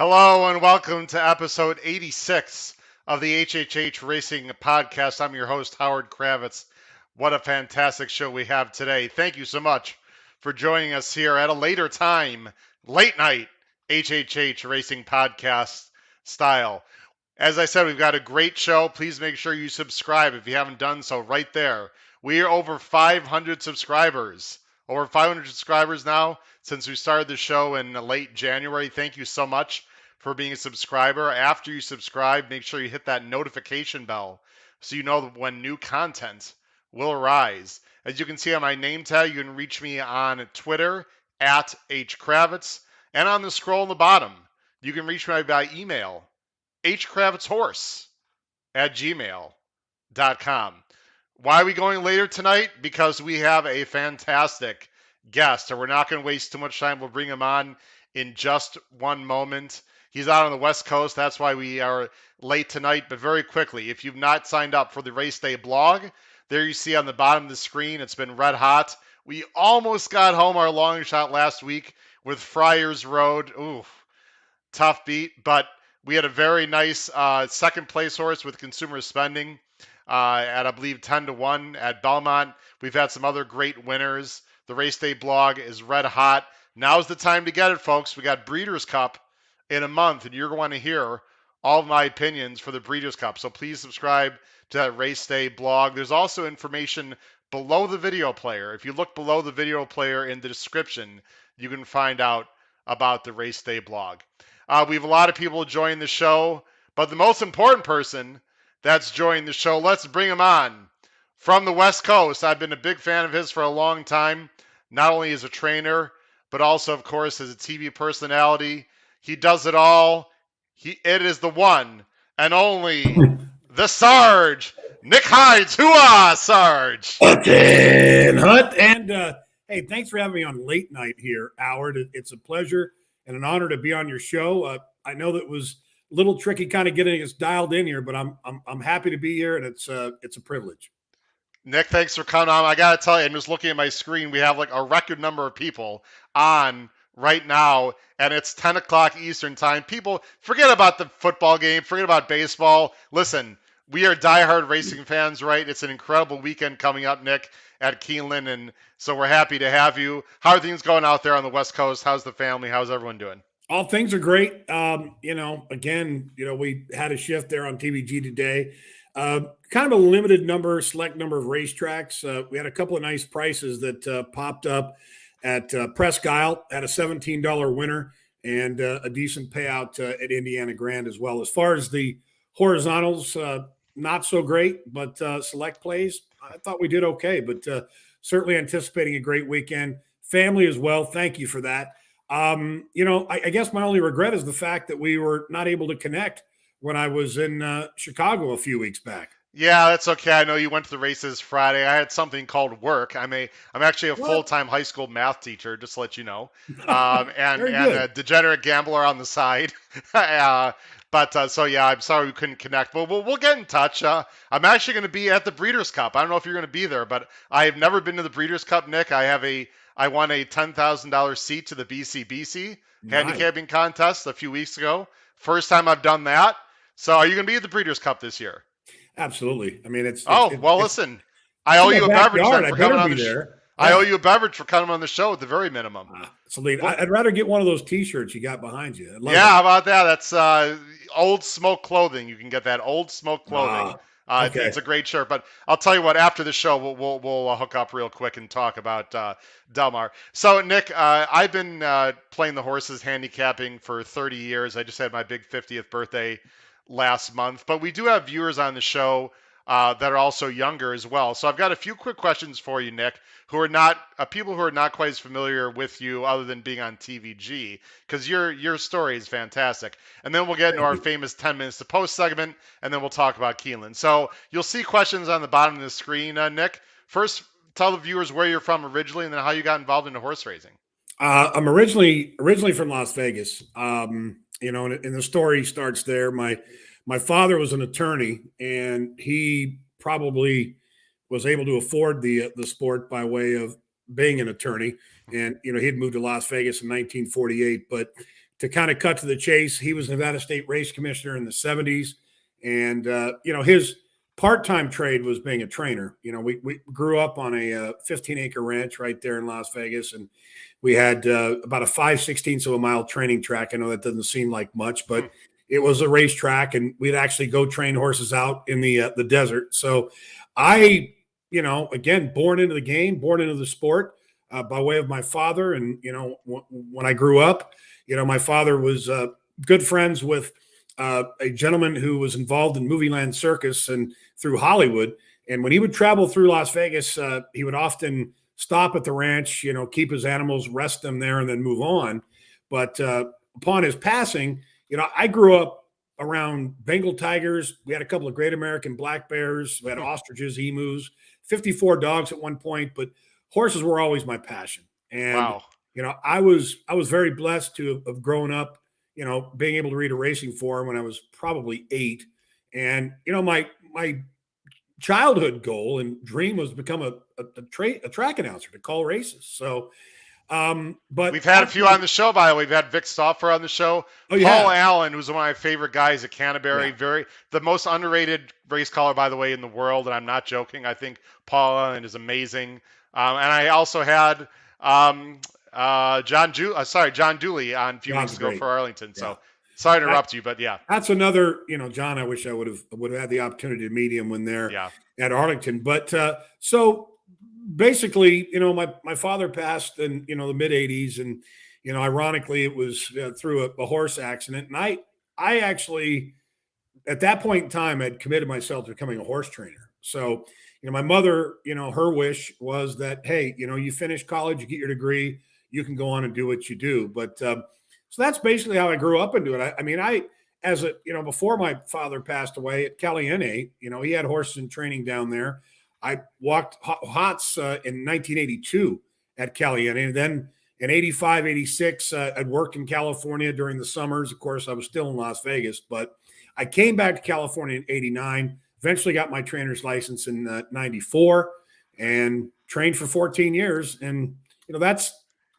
Hello and welcome to episode 86 of the HHH Racing Podcast. I'm your host, Howard Kravitz. What a fantastic show we have today. Thank you so much for joining us here at a later time, late night HHH Racing Podcast style. As I said, we've got a great show. Please make sure you subscribe if you haven't done so right there. We are over 500 subscribers. Over 500 subscribers now since we started the show in late January. Thank you so much for being a subscriber. After you subscribe, make sure you hit that notification bell so you know when new content will arise. As you can see on my name tag, you can reach me on Twitter at hkravitz, and on the scroll on the bottom, you can reach me by email, hkravitzhorse@gmail.com. Why are we going later tonight? Because we have a fantastic guest, and we're not going to waste too much time. We'll bring him on in just one moment. He's out on the West Coast. That's why we are late tonight. But very quickly, if you've not signed up for the Race Day blog, there you see on the bottom of the screen, it's been red hot. We almost got home our long shot last week with Friars Road. Ooh, tough beat. But we had a very nice second place horse with consumer spending at, I believe, 10-1 at Belmont. We've had some other great winners. The Race Day blog is red hot. Now's the time to get it, folks. We got Breeders' Cup in a month, and you're going to hear all of my opinions for the Breeders' Cup. So please subscribe to that Race Day blog. There's also information below the video player. If you look below the video player in the description, you can find out about the Race Day blog. We have a lot of people joining the show, but the most important person that's joined the show, let's bring him on. From the West Coast, I've been a big fan of his for a long time, not only as a trainer, but also, of course, as a TV personality. He does it all. It is the one and only, the Sarge, Nick Hines. Hoo-ah, Sarge. Hut and hey, thanks for having me on late night here, Howard. It's a pleasure and an honor to be on your show. I know that was a little tricky kind of getting us dialed in here, but I'm happy to be here, and it's a privilege. Nick, thanks for coming on. I got to tell you, I'm just looking at my screen. We have like a record number of people on right now, and it's 10 o'clock Eastern time. People, forget about the football game. Forget about baseball. Listen, we are diehard racing fans, right? It's an incredible weekend coming up, Nick, at Keeneland, and so we're happy to have you. How are things going out there on the West Coast? How's the family? How's everyone doing? All things are great. We had a shift there on TVG today. Kind of a limited number, select number of racetracks. We had a couple of nice prices that popped up at Presque Isle, had a $17 winner and a decent payout at Indiana Grand as well. As far as the horizontals, not so great, but select plays, I thought we did okay, but certainly anticipating a great weekend. Family as well. Thank you for that. I guess my only regret is the fact that we were not able to connect when I was in Chicago a few weeks back. Yeah, that's okay. I know you went to the races Friday. I had something called work. I'm actually a full-time high school math teacher, just to let you know, and a degenerate gambler on the side. So yeah, I'm sorry we couldn't connect. But we'll get in touch. I'm actually going to be at the Breeders' Cup. I don't know if you're going to be there, but I have never been to the Breeders' Cup, Nick. I won a $10,000 seat to the BCBC handicapping contest a few weeks ago. First time I've done that. So are you going to be at the Breeders' Cup this year? Absolutely. I mean, listen, I owe you a beverage for coming on the show. I owe you a beverage for coming on the show at the very minimum. I'd rather get one of those T-shirts you got behind you. How about that? That's Old Smoke Clothing. You can get that Old Smoke Clothing. Okay. It's a great shirt. But I'll tell you what, after the show, we'll hook up real quick and talk about Del Mar. So, Nick, I've been playing the horses handicapping for 30 years. I just had my big 50th birthday last month. But we do have viewers on the show that are also younger as well. So I've got a few quick questions for you, Nick, who are not people who are not quite as familiar with you other than being on TVG, because your story is fantastic. And then we'll get into our famous 10 minutes to post segment, and then we'll talk about Keeneland. So you'll see questions on the bottom of the screen, Nick. First, tell the viewers where you're from originally, and then how you got involved into horse racing. I'm originally from Las Vegas. And the story starts there. My father was an attorney, and he probably was able to afford the sport by way of being an attorney. And, he had moved to Las Vegas in 1948, but to kind of cut to the chase, he was Nevada State race commissioner in the 70s. And, his part-time trade was being a trainer. We grew up on a 15-acre ranch right there in Las Vegas, and we had about a 5/16 of a mile training track. I know that doesn't seem like much, but it was a racetrack, and we'd actually go train horses out in the desert. So I, again, born into the game, born into the sport by way of my father. And, when I grew up, my father was good friends with a gentleman who was involved in Movie Land Circus and through Hollywood. And when he would travel through Las Vegas, he would often stop at the ranch, keep his animals, rest them there, and then move on. But upon his passing, I grew up around Bengal tigers. We had a couple of great American black bears. We had ostriches, emus, 54 dogs at one point, but horses were always my passion. And, Wow. I was very blessed to have grown up, being able to read a racing forum when I was probably 8. And, my childhood goal and dream was to become a track announcer, to call races. So, but we've had a few on the show, by the way. We've had Vic Stauffer on the show. Oh, yeah. Paul Allen, who's one of my favorite guys at Canterbury. Yeah. The most underrated race caller, by the way, in the world. And I'm not joking. I think Paul Allen is amazing. And I also had John Dooley on a few weeks ago for Arlington. Yeah. So sorry to interrupt you, but yeah. That's another, John, I wish I would have had the opportunity to meet him when they're at Arlington. But so basically, my father passed in, the mid 80s. And, ironically, it was through a horse accident. And I actually, at that point in time, had committed myself to becoming a horse trainer. So, my mother, her wish was that, hey, you finish college, you get your degree, you can go on and do what you do. But so that's basically how I grew up into it. Before my father passed away at Caliente, he had horses in training down there. I walked HOTS in 1982 at Caliente. And then in 85, 86, I'd worked in California during the summers. Of course, I was still in Las Vegas, but I came back to California in 89, eventually got my trainer's license in 94 and trained for 14 years. And, that's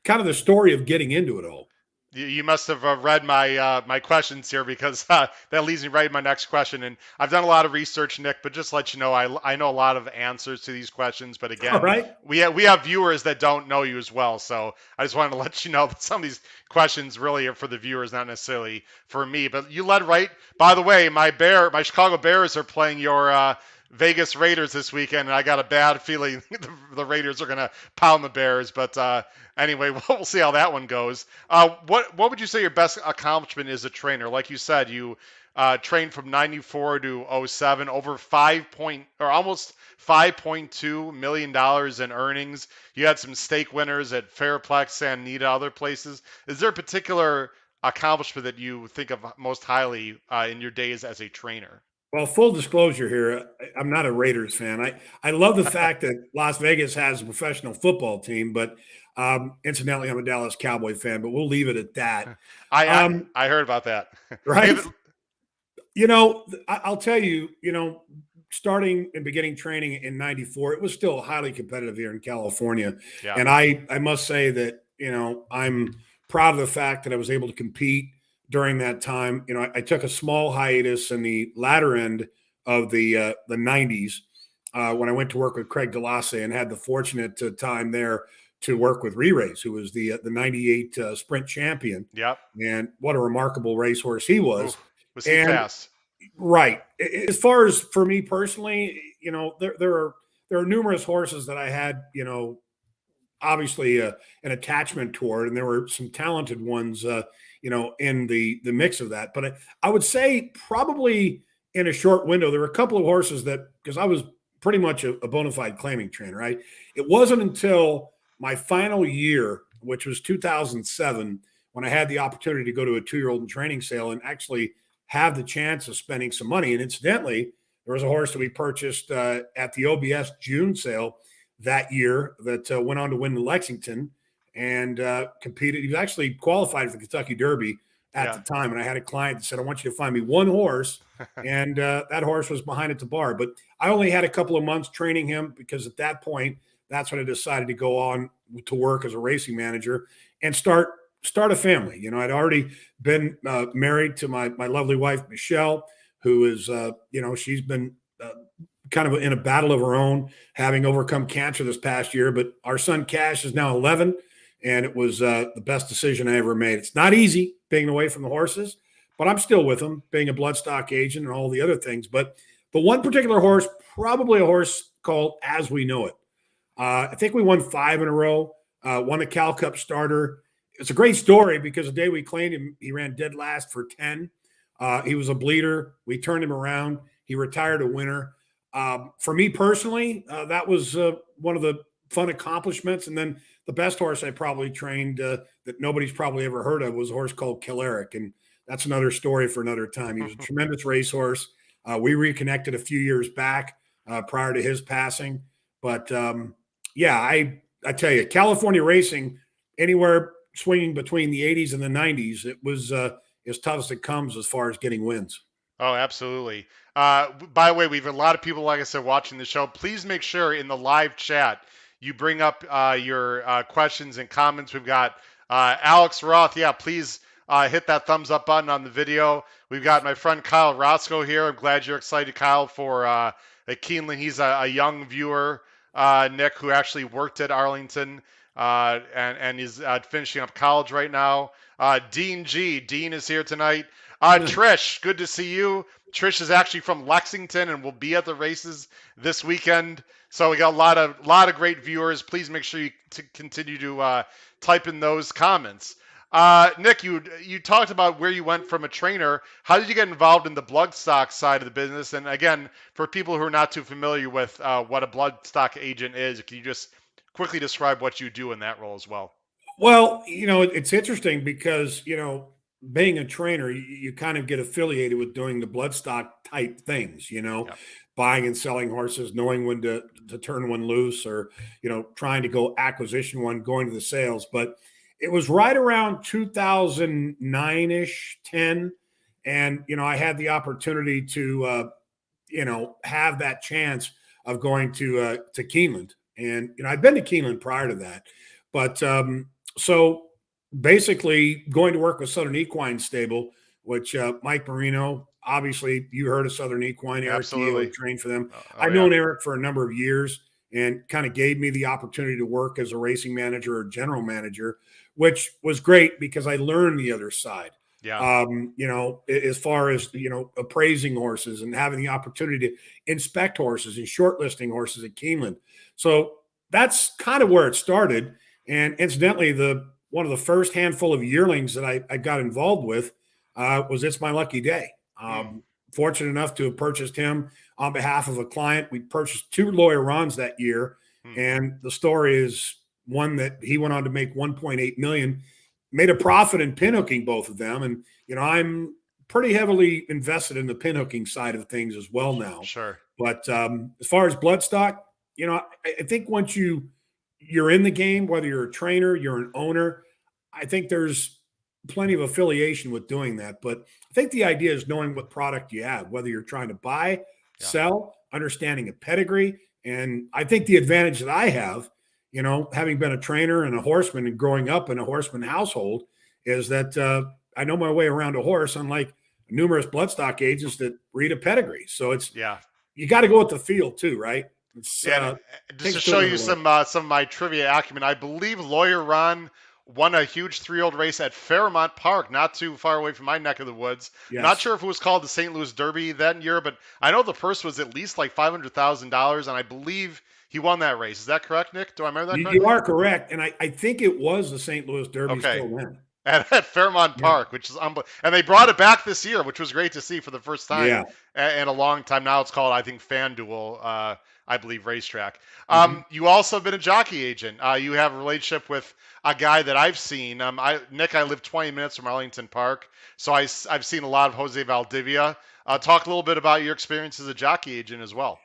kind of the story of getting into it all. You must have read my questions here, because that leads me right to my next question. And I've done a lot of research, Nick, but just to let you know, I know a lot of answers to these questions. But again, we have viewers that don't know you as well. So I just wanted to let you know that some of these questions really are for the viewers, not necessarily for me. But you led right. By the way, my Chicago Bears are playing your Vegas Raiders this weekend, and I got a bad feeling the Raiders are going to pound the Bears. But anyway, we'll see how that one goes. What would you say your best accomplishment is as a trainer? Like you said, you trained from 94 to 07, over almost $5.2 million in earnings. You had some stake winners at Fairplex, San Anita, other places. Is there a particular accomplishment that you think of most highly in your days as a trainer? Well, full disclosure here, I'm not a Raiders fan. I love the fact that Las Vegas has a professional football team, but incidentally, I'm a Dallas Cowboy fan, but we'll leave it at that. I heard about that. Right? I'll tell you, starting and beginning training in 94, it was still highly competitive here in California. Yeah. And I must say that, I'm proud of the fact that I was able to compete during that time. I took a small hiatus in the latter end of the 90s when I went to work with Craig DeLasse and had the fortunate time there to work with Re-Race, who was the 98 sprint champion. Yep. And what a remarkable racehorse he was. Was he fast? Right. As far as for me personally, there are numerous horses that I had, obviously an attachment toward, and there were some talented ones, in the mix of that. But I would say probably in a short window, there were a couple of horses that, because I was pretty much a bona fide claiming trainer, right? It wasn't until my final year, which was 2007, when I had the opportunity to go to a 2-year-old in training sale and actually have the chance of spending some money. And incidentally, there was a horse that we purchased at the OBS June sale that year that went on to win the Lexington and competed. He was actually qualified for the Kentucky Derby at the time. And I had a client that said, I want you to find me one horse. And that horse was behind at the bar. But I only had a couple of months training him, because at that point, that's when I decided to go on to work as a racing manager and start start a family. You know, I'd already been married to my lovely wife, Michelle, who is, she's been kind of in a battle of her own, having overcome cancer this past year. But our son Cash is now 11, and it was the best decision I ever made. It's not easy being away from the horses, but I'm still with them, being a bloodstock agent and all the other things. But one particular horse, probably a horse called As We Know It. I think we won 5 in a row, won the Cal Cup starter. It's a great story because the day we claimed him, he ran dead last for 10. He was a bleeder. We turned him around. He retired a winner. For me personally, that was one of the fun accomplishments. And then the best horse I probably trained that nobody's probably ever heard of was a horse called Killerick. And that's another story for another time. He was a tremendous racehorse. We reconnected a few years back prior to his passing. But I tell you, California racing, anywhere swinging between the 80s and the 90s, it was as tough as it comes as far as getting wins. Oh, absolutely. By the way, we have a lot of people, like I said, watching the show. Please make sure in the live chat you bring up your questions and comments. We've got Alex Roth. Yeah, please hit that thumbs up button on the video. We've got my friend Kyle Roscoe here. I'm glad you're excited, Kyle, for Keeneland. He's a young viewer, Nick, who actually worked at Arlington and is finishing up college right now. Dean G. Dean is here tonight. Trish, good to see you. Trish is actually from Lexington and will be at the races this weekend. So we got a lot of great viewers. Please make sure you continue to type in those comments. Nick, you talked about where you went from a trainer. How did you get involved in the bloodstock side of the business? And again, for people who are not too familiar with what a bloodstock agent is, can you just quickly describe what you do in that role as well? Well, it's interesting because, being a trainer, you kind of get affiliated with doing the bloodstock type things, Yeah. buying and selling horses, knowing when to turn one loose or, trying to go acquisition one, going to the sales. But it was right around 2009-ish, 10. And, I had the opportunity to, have that chance of going to Keeneland. And, I'd been to Keeneland prior to that. But so basically going to work with Southern Equine Stable, which Mike Marino, obviously you heard of Southern Equine, Eric Keogh trained for them. I've known Eric for a number of years and kind of gave me the opportunity to work as a racing manager or general manager, which was great because I learned the other side. Yeah. As far as, appraising horses and having the opportunity to inspect horses and shortlisting horses at Keeneland. So that's kind of where it started. And incidentally, one of the first handful of yearlings that I got involved with was It's My Lucky Day. Fortunate enough to have purchased him on behalf of a client. We purchased 2 lawyer runs that year. And the story is one that he went on to make $1.8 million, made a profit in pinhooking both of them. And, I'm pretty heavily invested in the pinhooking side of things as well now. Sure. But as far as bloodstock, I think once you're in the game, whether you're a trainer, you're an owner, I think there's plenty of affiliation with doing that. But I think the idea is knowing what product you have, whether you're trying to buy, sell, understanding a pedigree. And I think the advantage that I have, having been a trainer and a horseman and growing up in a horseman household, is that I know my way around a horse, unlike numerous bloodstock agents that read a pedigree. So you got to go with the field too, right? Just to show you some of my trivia acumen, I believe Lawyer Ron won a huge 3-year-old race at Fairmont Park, not too far away from my neck of the woods. Yes. Not sure if it was called the St. Louis Derby that year, but I know the purse was at least like $500,000, and I believe he won that race. Is that correct, Nick? Do I remember that correctly? You are correct, and I think it was the St. Louis Derby still then. At Fairmont Park, which is unbelievable. And they brought it back this year, which was great to see for the first time in a long time. Now it's called, I think, FanDuel, I believe, racetrack. You also have been a jockey agent. You have a relationship with a guy that I've seen. Nick, I live 20 minutes from Arlington Park, so I've seen a lot of Jose Valdivia. Talk a little bit about your experience as a jockey agent as well.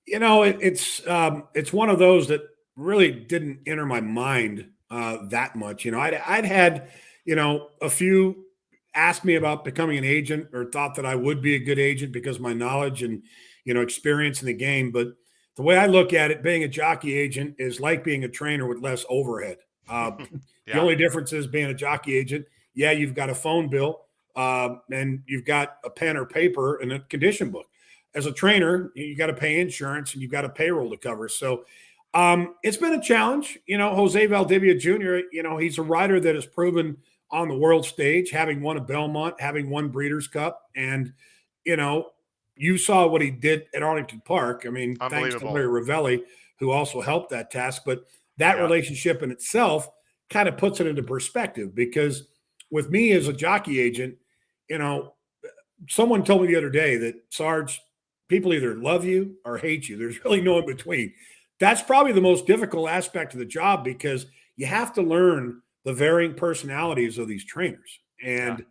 It's one of those that really didn't enter my mind that much. I'd had, a few asked me about becoming an agent or thought that I would be a good agent because of my knowledge and, experience in the game. But the way I look at it, being a jockey agent is like being a trainer with less overhead. The only difference is being a jockey agent. Yeah, you've got a phone bill and you've got a pen or paper and a condition book. As a trainer, you got to pay insurance and you've got a payroll to cover. So it's been a challenge. Jose Valdivia Jr., he's a rider that has proven on the world stage, having won a Belmont, having won Breeders' Cup. And, you saw what he did at Arlington Park. I mean, thanks to Larry Ravelli, who also helped that task. But that relationship in itself kind of puts it into perspective, because with me as a jockey agent, someone told me the other day that, Sarge, people either love you or hate you. There's really no in between. That's probably the most difficult aspect of the job, because you have to learn the varying personalities of these trainers. And,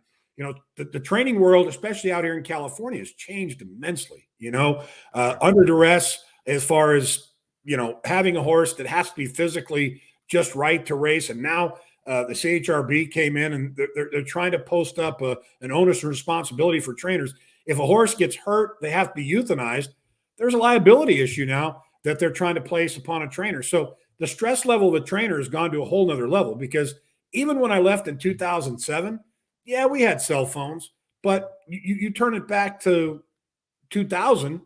the training world, especially out here in California, has changed immensely, under duress, as far as, having a horse that has to be physically just right to race. And now the CHRB came in and they're trying to post up an onus and responsibility for trainers. If a horse gets hurt, they have to be euthanized. There's a liability issue now that they're trying to place upon a trainer. So the stress level of the trainer has gone to a whole nother level, because even when I left in 2007, yeah, we had cell phones, but you turn it back to 2000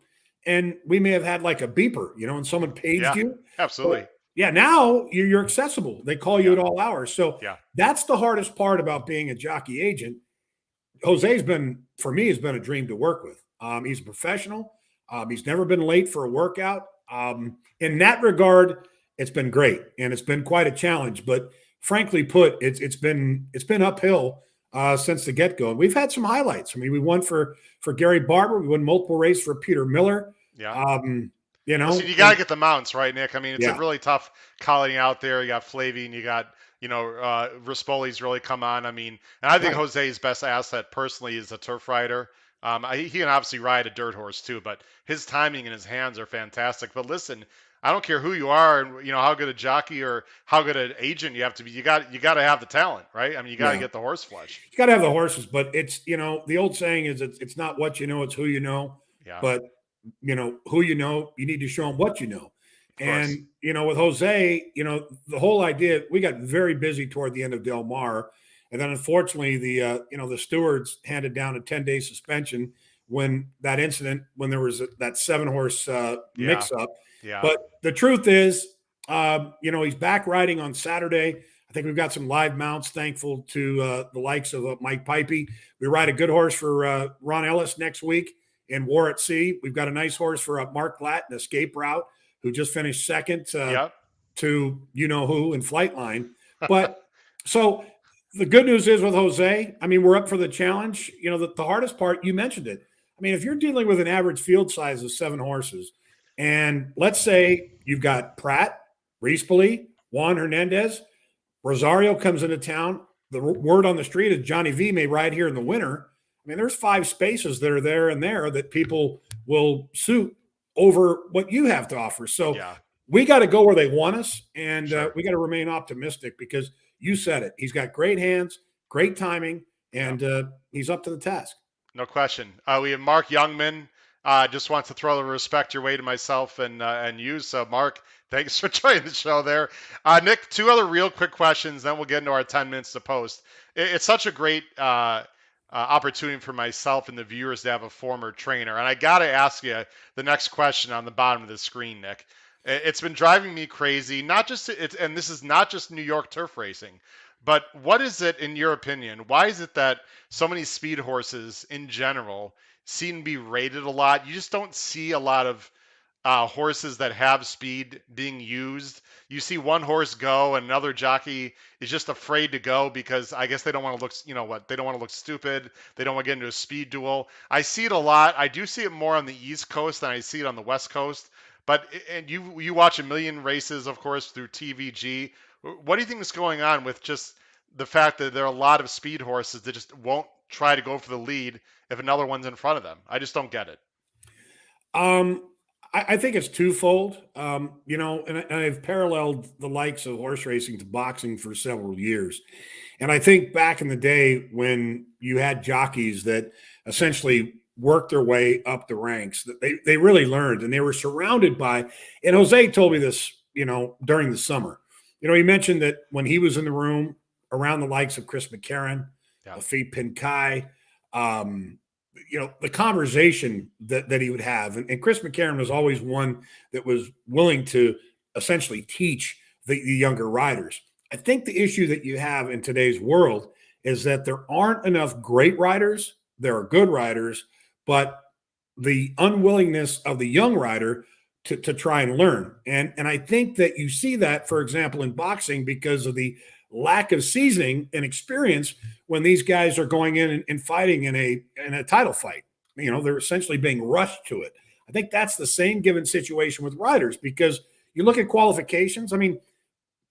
and we may have had like a beeper, and someone paged you. Absolutely. But yeah, now you're accessible. They call you at all hours. So that's the hardest part about being a jockey agent. Jose's been, for me, has been a dream to work with. He's a professional. He's never been late for a workout. In that regard, it's been great, and it's been quite a challenge. But frankly put, it's been uphill since the get-go. And we've had some highlights. I mean, we won for Gary Barber. We won multiple races for Peter Miller. Yeah. Listen, you got to get the mounts, right, Nick? I mean, it's a really tough collaring out there. You got Flavien, you got, Rispoli's really come on. I mean, and I think Jose's best asset personally is a turf rider. He can obviously ride a dirt horse too, but his timing and his hands are fantastic. But listen, I don't care who you are and how good a jockey or how good an agent you have to be. You got to have the talent, right? I mean, you got to get the horse flesh. You got to have the horses, but it's the old saying is it's not what you know, it's who you know. Yeah. But who you need to show them what you know. And with Jose, the whole idea, we got very busy toward the end of Del Mar, and then unfortunately the stewards handed down a 10-day suspension when that incident, when there was that 7-horse mix up. Yeah. But the truth is, he's back riding on Saturday. I think we've got some live mounts, thankful to the likes of Mike Pipey. We ride a good horse for Ron Ellis next week in War at Sea. We've got a nice horse for Mark Platt in Escape Route, who just finished second to who in Flightline. But so the good news is with Jose, I mean, we're up for the challenge. The hardest part, you mentioned it. I mean, if you're dealing with an average field size of 7 horses, and let's say you've got Pratt, Rispoli, Juan Hernandez, Rosario comes into town. The word on the street is Johnny V may ride here in the winter. I mean, there's 5 spaces that are there and there that people will suit over what you have to offer. So we got to go where they want us, and we got to remain optimistic, because you said it. He's got great hands, great timing, and he's up to the task. No question. We have Mark Youngman. Just want to throw the respect your way to myself and you. So, Mark, thanks for joining the show there. Nick, 2 other real quick questions, then we'll get into our 10 minutes to post. It's such a great opportunity for myself and the viewers to have a former trainer. And I got to ask you the next question on the bottom of the screen, Nick. It's been driving me crazy, and this is not just New York turf racing, but what is it, in your opinion? Why is it that so many speed horses in general seem to be rated a lot? You just don't see a lot of horses that have speed being used. You see one horse go and another jockey is just afraid to go because I guess they don't want to look, they don't want to look stupid. They don't want to get into a speed duel. I see it a lot. I do see it more on the East Coast than I see it on the West Coast. But and you watch a million races, of course, through TVG. What do you think is going on with just the fact that there are a lot of speed horses that just won't try to go for the lead if another one's in front of them? I just don't get it. I think it's twofold, and I've paralleled the likes of horse racing to boxing for several years. And I think back in the day when you had jockeys that essentially worked their way up the ranks, that they really learned, and they were surrounded by, and Jose told me this, during the summer, He mentioned that when he was in the room around the likes of Chris McCarron, Yeah. Lafitte Pinkai, um, the conversation that he would have. And Chris McCarron was always one that was willing to essentially teach the younger riders. I think the issue that you have in today's world is that there aren't enough great riders. There are good riders, but the unwillingness of the young rider to try and learn. And I think that you see that, for example, in boxing because of the lack of seasoning and experience when these guys are going in and fighting in a title fight. They're essentially being rushed to it. I think that's the same given situation with riders because you look at qualifications. I mean,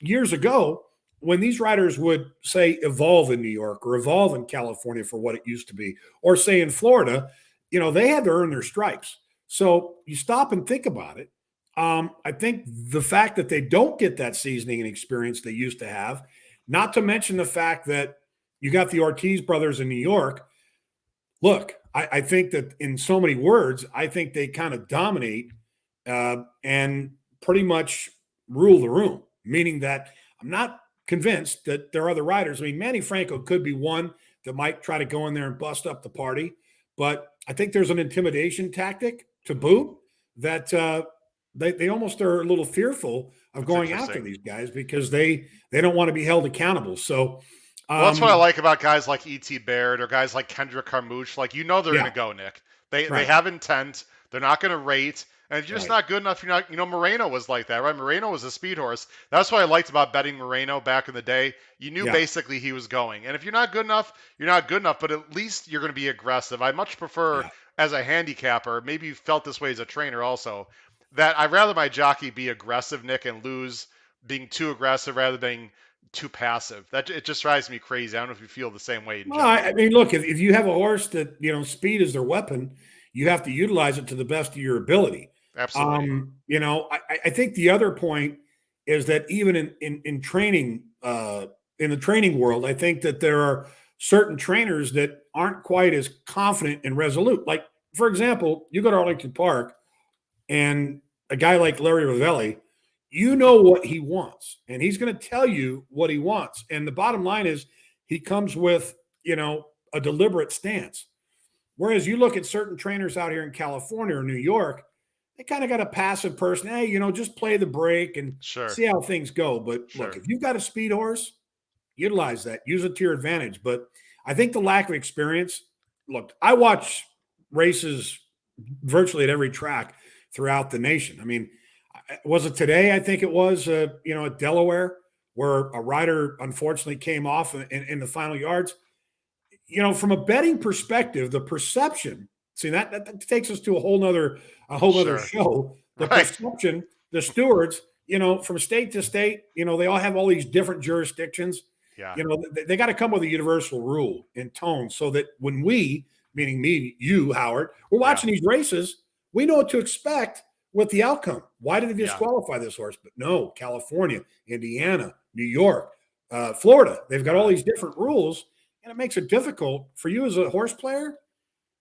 years ago, when these riders would say evolve in New York or evolve in California for what it used to be, or say in Florida, they had to earn their stripes. So you stop and think about it. I think the fact that they don't get that seasoning and experience they used to have, not to mention the fact that you got the Ortiz brothers in New York. Look, I think that in so many words, I think they kind of dominate and pretty much rule the room, meaning that I'm not convinced that there are other riders. I mean, Manny Franco could be one that might try to go in there and bust up the party, but I think there's an intimidation tactic to boot that they almost are a little fearful of That's going after interesting. these guys because they don't want to be held accountable. So, Well, that's what I um, like about guys like E.T. Baird or guys like Kendrick Carmouche. Like, they're going yeah, to go, Nick. They right, have intent. They're not going to rate. And if you're just right, not good enough, you're not. Moreno was like that, right? Moreno was a speed horse. That's what I liked about betting Moreno back in the day. You knew yeah, basically he was going. And if you're not good enough, you're not good enough. But at least you're going to be aggressive. I much prefer yeah. as a handicapper. Maybe you felt this way as a trainer also. That I'd rather my jockey be aggressive, Nick, and lose being too aggressive rather than too passive. That it just drives me crazy. I don't know if you feel the same way in Well, I general. mean, look, if you have a horse that, speed is their weapon, you have to utilize it to the best of your ability. Absolutely. I think the other point is that even in training, in the training world, I think that there are certain trainers that aren't quite as confident and resolute. Like, for example, you go to Arlington Park and a guy like Larry Ravelli, you know what he wants, and he's going to tell you what he wants. And the bottom line is he comes with, a deliberate stance. Whereas you look at certain trainers out here in California or New York, they kind of got a passive person. Hey, just play the break and Sure. see how things go. But look, Sure. if you've got a speed horse, utilize that, use it to your advantage. But I think the lack of experience, look, I watch races virtually at every track throughout the nation. I mean, was it today? I think it was, at Delaware, where a rider unfortunately came off in the final yards. From a betting perspective, the perception. See that takes us to a whole nother Sure. show. The Right. perception, the stewards, from state to state, they all have all these different jurisdictions. Yeah. They got to come with a universal rule and tone so that when we, meaning me, you, Howard, we're Yeah. watching these races, we know what to expect with the outcome. Why did they Yeah. disqualify this horse? But no, California, Indiana, New York, Florida, they've got all Yeah. these different rules, and it makes it difficult for you as a horse player.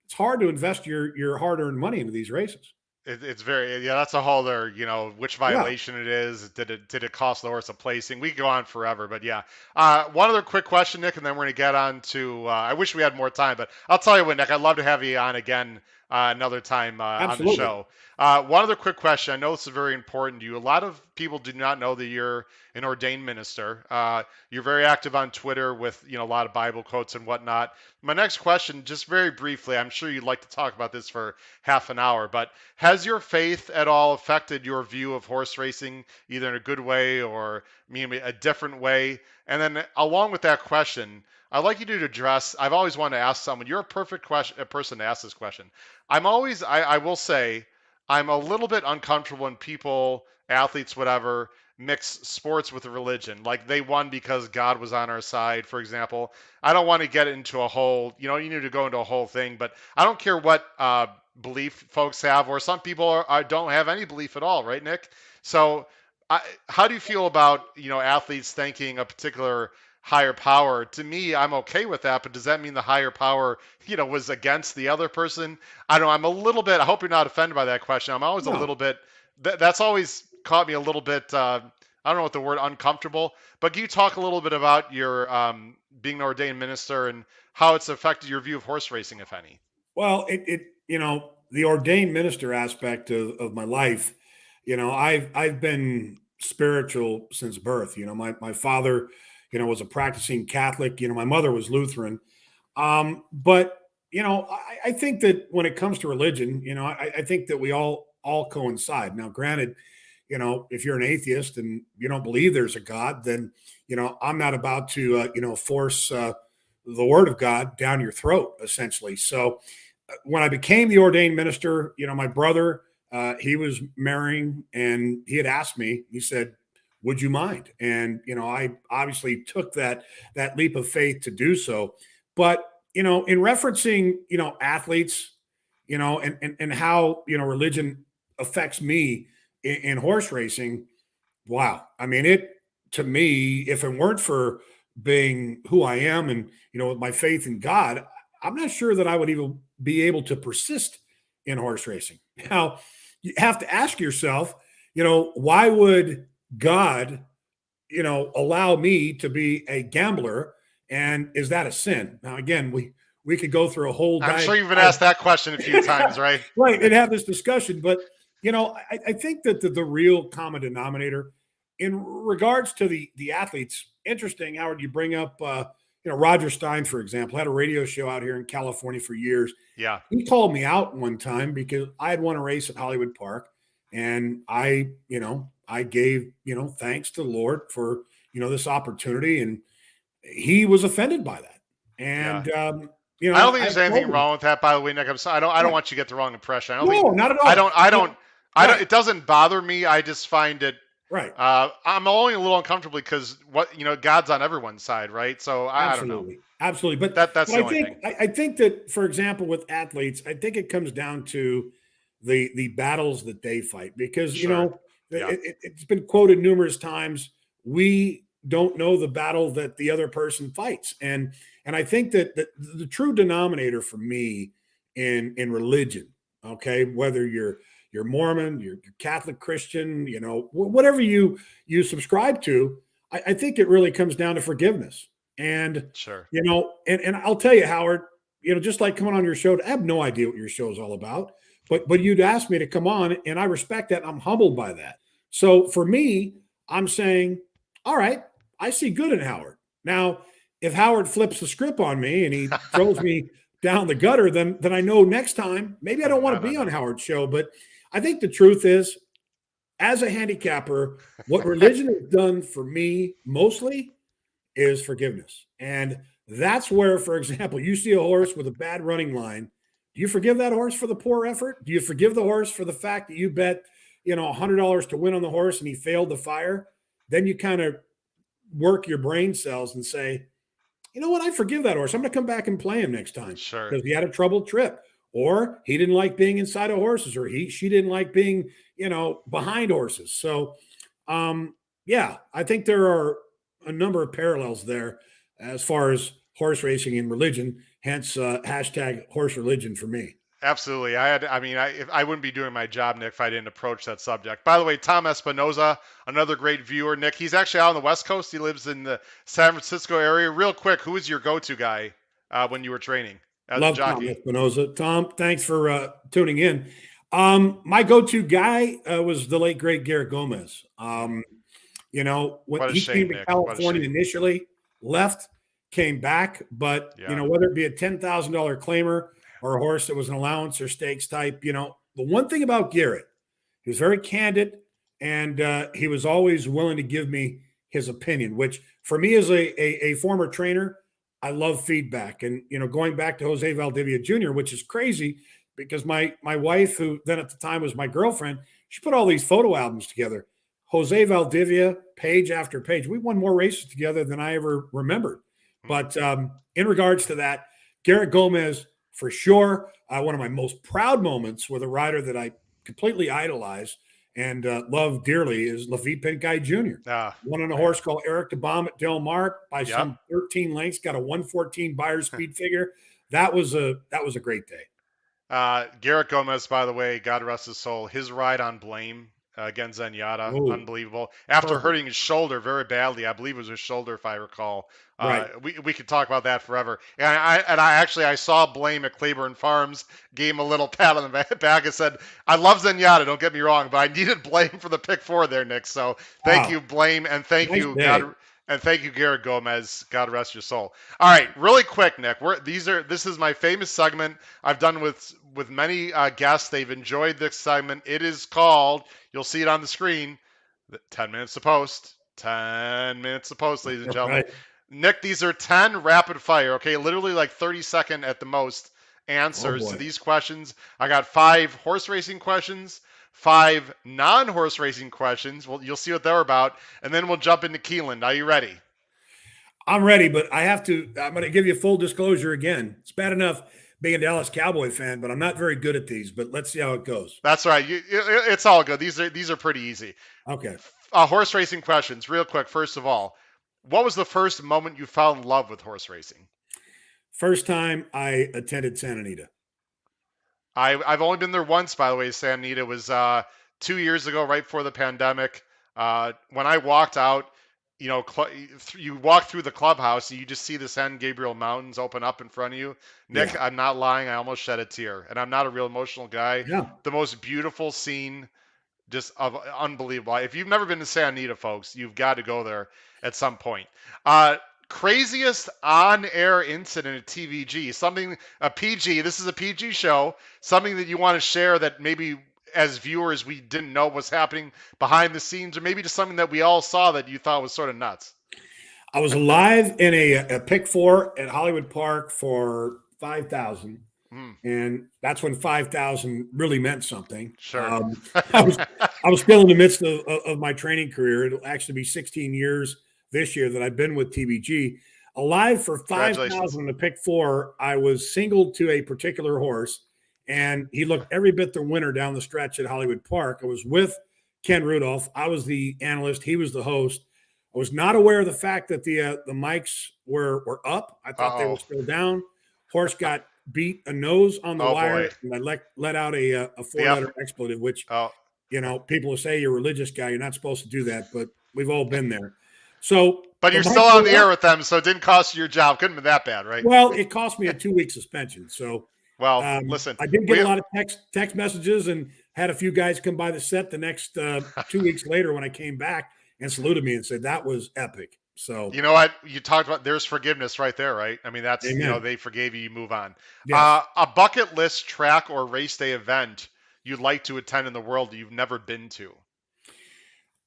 It's hard to invest your hard-earned money into these races. It's very, yeah. That's a whole other, which Yeah, violation it is. Did it cost the horse a placing? We could go on forever, but yeah. One other quick question, Nick, and then we're gonna get on to. I wish we had more time, but I'll tell you what, Nick. I'd love to have you on again another time on the absolutely. show. One other quick question. I know this is very important to you. A lot of people do not know that you're an ordained minister. You're very active on Twitter with a lot of Bible quotes and whatnot. My next question, just very briefly, I'm sure you'd like to talk about this for half an hour, but has your faith at all affected your view of horse racing, either in a good way or maybe a different way? And then, along with that question, I'd like you to address. I've always wanted to ask someone. You're a perfect person to ask this question. I will say, I'm a little bit uncomfortable when people, athletes, whatever, mix sports with religion. Like they won because God was on our side, for example. I don't want to get into a whole, you need to go into a whole thing, but I don't care what belief folks have, or some people don't have any belief at all, right, Nick? So, how do you feel about athletes thanking a particular higher power? To me, I'm okay with that, but does that mean the higher power, was against the other person? I don't know. I'm a little bit. I hope you're not offended by that question. I'm always a No, little bit. That's always caught me a little bit I don't know what the word uncomfortable, but can you talk a little bit about your being an ordained minister and how it's affected your view of horse racing, if any? Well, the ordained minister aspect of my life, I've been spiritual since birth. My father, was a practicing Catholic. My mother was Lutheran. But I think that when it comes to religion, I think that we all coincide. Now, granted, if you're an atheist and you don't believe there's a God, then I'm not about to force the word of God down your throat, essentially. So when I became the ordained minister, my brother, he was marrying, and he had asked me. He said, "Would you mind?" And I obviously took that leap of faith to do so. But in referencing athletes, and how religion affects me in horse racing. Wow, I mean it to me. If it weren't for being who I am, and with my faith in God, I'm not sure that I would even be able to persist in horse racing. Now, you have to ask yourself, why would God, allow me to be a gambler? And is that a sin? Now, again, we could go through a whole I'm dive, sure you've been asked that question a few times, right? right, and have this discussion. But I think that the real common denominator in regards to the athletes, interesting, Howard, you bring up Roger Stein, for example, had a radio show out here in California for years. Yeah, He called me out one time because I had won a race at Hollywood Park, and I gave thanks to the Lord for this opportunity, and he was offended by that. yeah. And I don't think I there's told anything him, wrong with that, by the way, Nick. I'm sorry. I don't right, want you to get the wrong impression. I don't think no, not at I all. don't I But don't I don't. right, It doesn't bother me. I just find it. right. I'm only a little uncomfortable because God's on everyone's side, right? So I don't know. Absolutely, absolutely. That's But the I only think thing. I think that, for example, with athletes, I think it comes down to the battles that they fight, because Sure. Yeah. it's been quoted numerous times. We don't know the battle that the other person fights, and I think that the true denominator for me in religion, okay, whether you're Mormon, you're Catholic, Christian, whatever you subscribe to, I think it really comes down to forgiveness. And Sure. and I'll tell you, Howard, just like coming on your show, I have no idea what your show is all about, but you'd asked me to come on, and I respect that. And I'm humbled by that. So for me, I'm saying, all right, I see good in Howard. Now, if Howard flips the script on me and he throws me down the gutter, then I know next time maybe I don't want No, to no, be on no. Howard's show. But I think the truth is, as a handicapper, what religion has done for me mostly is forgiveness. And that's where, for example, you see a horse with a bad running line. Do you forgive that horse for the poor effort? Do you forgive the horse for the fact that you bet, $100 to win on the horse and he failed the fire? Then you kind of work your brain cells and say, you know what? I forgive that horse. I'm going to come back and play him next time Sure. because he had a troubled trip, or he didn't like being inside of horses, or she didn't like being, behind horses. So, yeah, I think there are a number of parallels there as far as horse racing and religion. Hence, hashtag horse religion for me. Absolutely. I mean, I wouldn't be doing my job, Nick, if I didn't approach that subject. By the way, Tom Espinoza, another great viewer. Nick, he's actually out on the West Coast. He lives in the San Francisco area. Real quick, who was your go-to guy when you were training as a Love Tom jockey? Espinoza. Tom, thanks for tuning in. My go-to guy was the late great Garrett Gomez. Mm, When what a he came shame, to Nick. What a California shame. initially, left, came back, but Yeah. whether it be a $10,000 claimer or a horse that was an allowance or stakes type, the one thing about Garrett, he was very candid, and he was always willing to give me his opinion, which for me as a former trainer, I love feedback. And going back to Jose Valdivia Jr., which is crazy because my wife, who then at the time was my girlfriend, she put all these photo albums together. Jose Valdivia, page after page. We won more races together than I ever remembered. Mm, But in regards to that, Garrett Gomez, for sure, one of my most proud moments with a rider that I completely idolize and love dearly is Lafitte Pink Eye Jr. ah, Won on a man. horse called Eric de Bomb at Del Mar by Yep. some 13 lengths, got a 114 buyer speed figure. That was a great day. Garrett Gomez, by the way, God rest his soul, his ride on Blame. against Zenyatta. Oh, Unbelievable. After perfect. hurting his shoulder very badly, I believe it was his shoulder, if I recall. Right. We could talk about that forever. And I saw Blame at Claiborne Farms, gave him a little pat on the back and said, "I love Zenyatta, don't get me wrong, but I needed Blame for the pick four there, Nick. So thank you, Wow. Blame, and thank Nice you, day. God, and thank you, Garrett Gomez. God rest your soul." All right, really quick, Nick. This is my famous segment I've done with many guests. They've enjoyed this segment. It is called. You'll see it on the screen. 10 minutes to post. 10 minutes to post, ladies and All gentlemen. right. Nick, these are 10 rapid fire, okay? Literally like 30-second at the most Oh answers to boy. these questions. I got 5 horse racing questions, 5 non horse racing questions. Well, you'll see what they're about. And then we'll jump into Keeneland. Are you ready? I'm ready, but I'm going to give you full disclosure again. It's bad enough being a Dallas Cowboy fan, but I'm not very good at these, but let's see how it goes. That's right. It's all good. These are pretty easy. Okay. Horse racing questions, real quick. First of all, what was the first moment you fell in love with horse racing? First time I attended Santa Anita. I've only been there once, by the way. Santa Anita was 2 years ago, right before the pandemic. When I walked out, you walk through the clubhouse and you just see the San Gabriel Mountains open up in front of you. Nick, Yeah. I'm not lying. I almost shed a tear, and I'm not a real emotional guy. Yeah. The most beautiful scene, just unbelievable. If you've never been to Santa Anita, folks, you've got to go there at some point. Craziest on-air incident at TVG, something a PG. This is a PG show. Something that you want to share that maybe as viewers we didn't know was happening behind the scenes, or maybe just something that we all saw that you thought was sort of nuts. I was alive in a pick four at Hollywood Park for 5,000. Mm, And that's when 5,000 really meant something. sure. I was I was still in the midst of my training career. It'll actually be 16 years this year that I've been with TBG. Alive for Congratulations. 5,000 in the pick four, I was singled to a particular horse, and he looked every bit the winner down the stretch at Hollywood Park. I was with Ken Rudolph. I was the analyst. He was the host. I was not aware of the fact that the mics were up. I thought they were Uh-oh. still down. Horse got beat a nose on the Oh wire, boy. and I let out a The F. four-letter expletive, which, Oh. people will say you're a religious guy. You're not supposed to do that, but we've all been there. So But the you're still mics on the were air up. with them, so it didn't cost you your job. Couldn't have been that bad, right? Well, it cost me a 2-week suspension. So Well, listen, I did get a we lot of text messages and had a few guys come by the set the next 2 weeks later when I came back and saluted me and said that was epic. So, You know what? You talked about there's forgiveness right there, right? I mean, that's, amen. they forgave you, you move on. Yes. A bucket list track or race day event you'd like to attend in the world that you've never been to.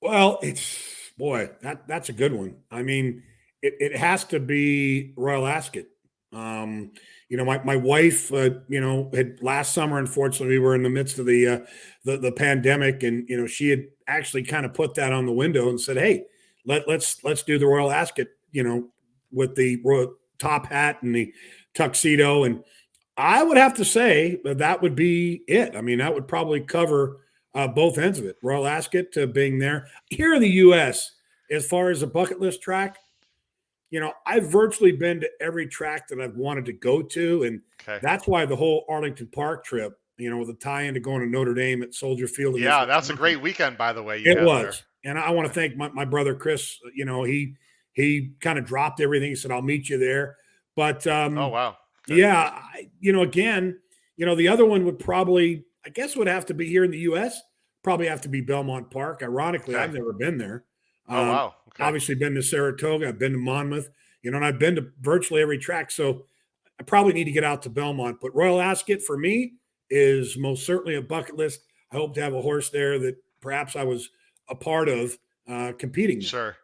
Well, that's a good one. I mean, it has to be Royal Ascot. My wife, had last summer. Unfortunately, we were in the midst of the pandemic, and she had actually kind of put that on the window and said, "Hey, let's do the Royal Ascot." With the top hat and the tuxedo, and I would have to say that would be it. I mean, that would probably cover both ends of it. Royal Ascot being there here in the U.S. As far as a bucket list track, I've virtually been to every track that I've wanted to go to, and Okay. that's why the whole Arlington Park trip, with the tie-in to going to Notre Dame at Soldier Field against Yeah, that's a Wisconsin, great weekend, by the way, you it had there. was. And I want to thank my brother Chris. He kind of dropped everything. He said, "I'll meet you there." But Oh, wow. Okay. yeah, again, the other one would probably, I guess, would have to be here in the U.S. Probably have to be Belmont Park. Ironically, Okay. I've never been there. Oh, Um, wow. Okay. Obviously, been to Saratoga. I've been to Monmouth. And I've been to virtually every track. So I probably need to get out to Belmont. But Royal Ascot for me is most certainly a bucket list. I hope to have a horse there that perhaps I was a part of competing there. Sure.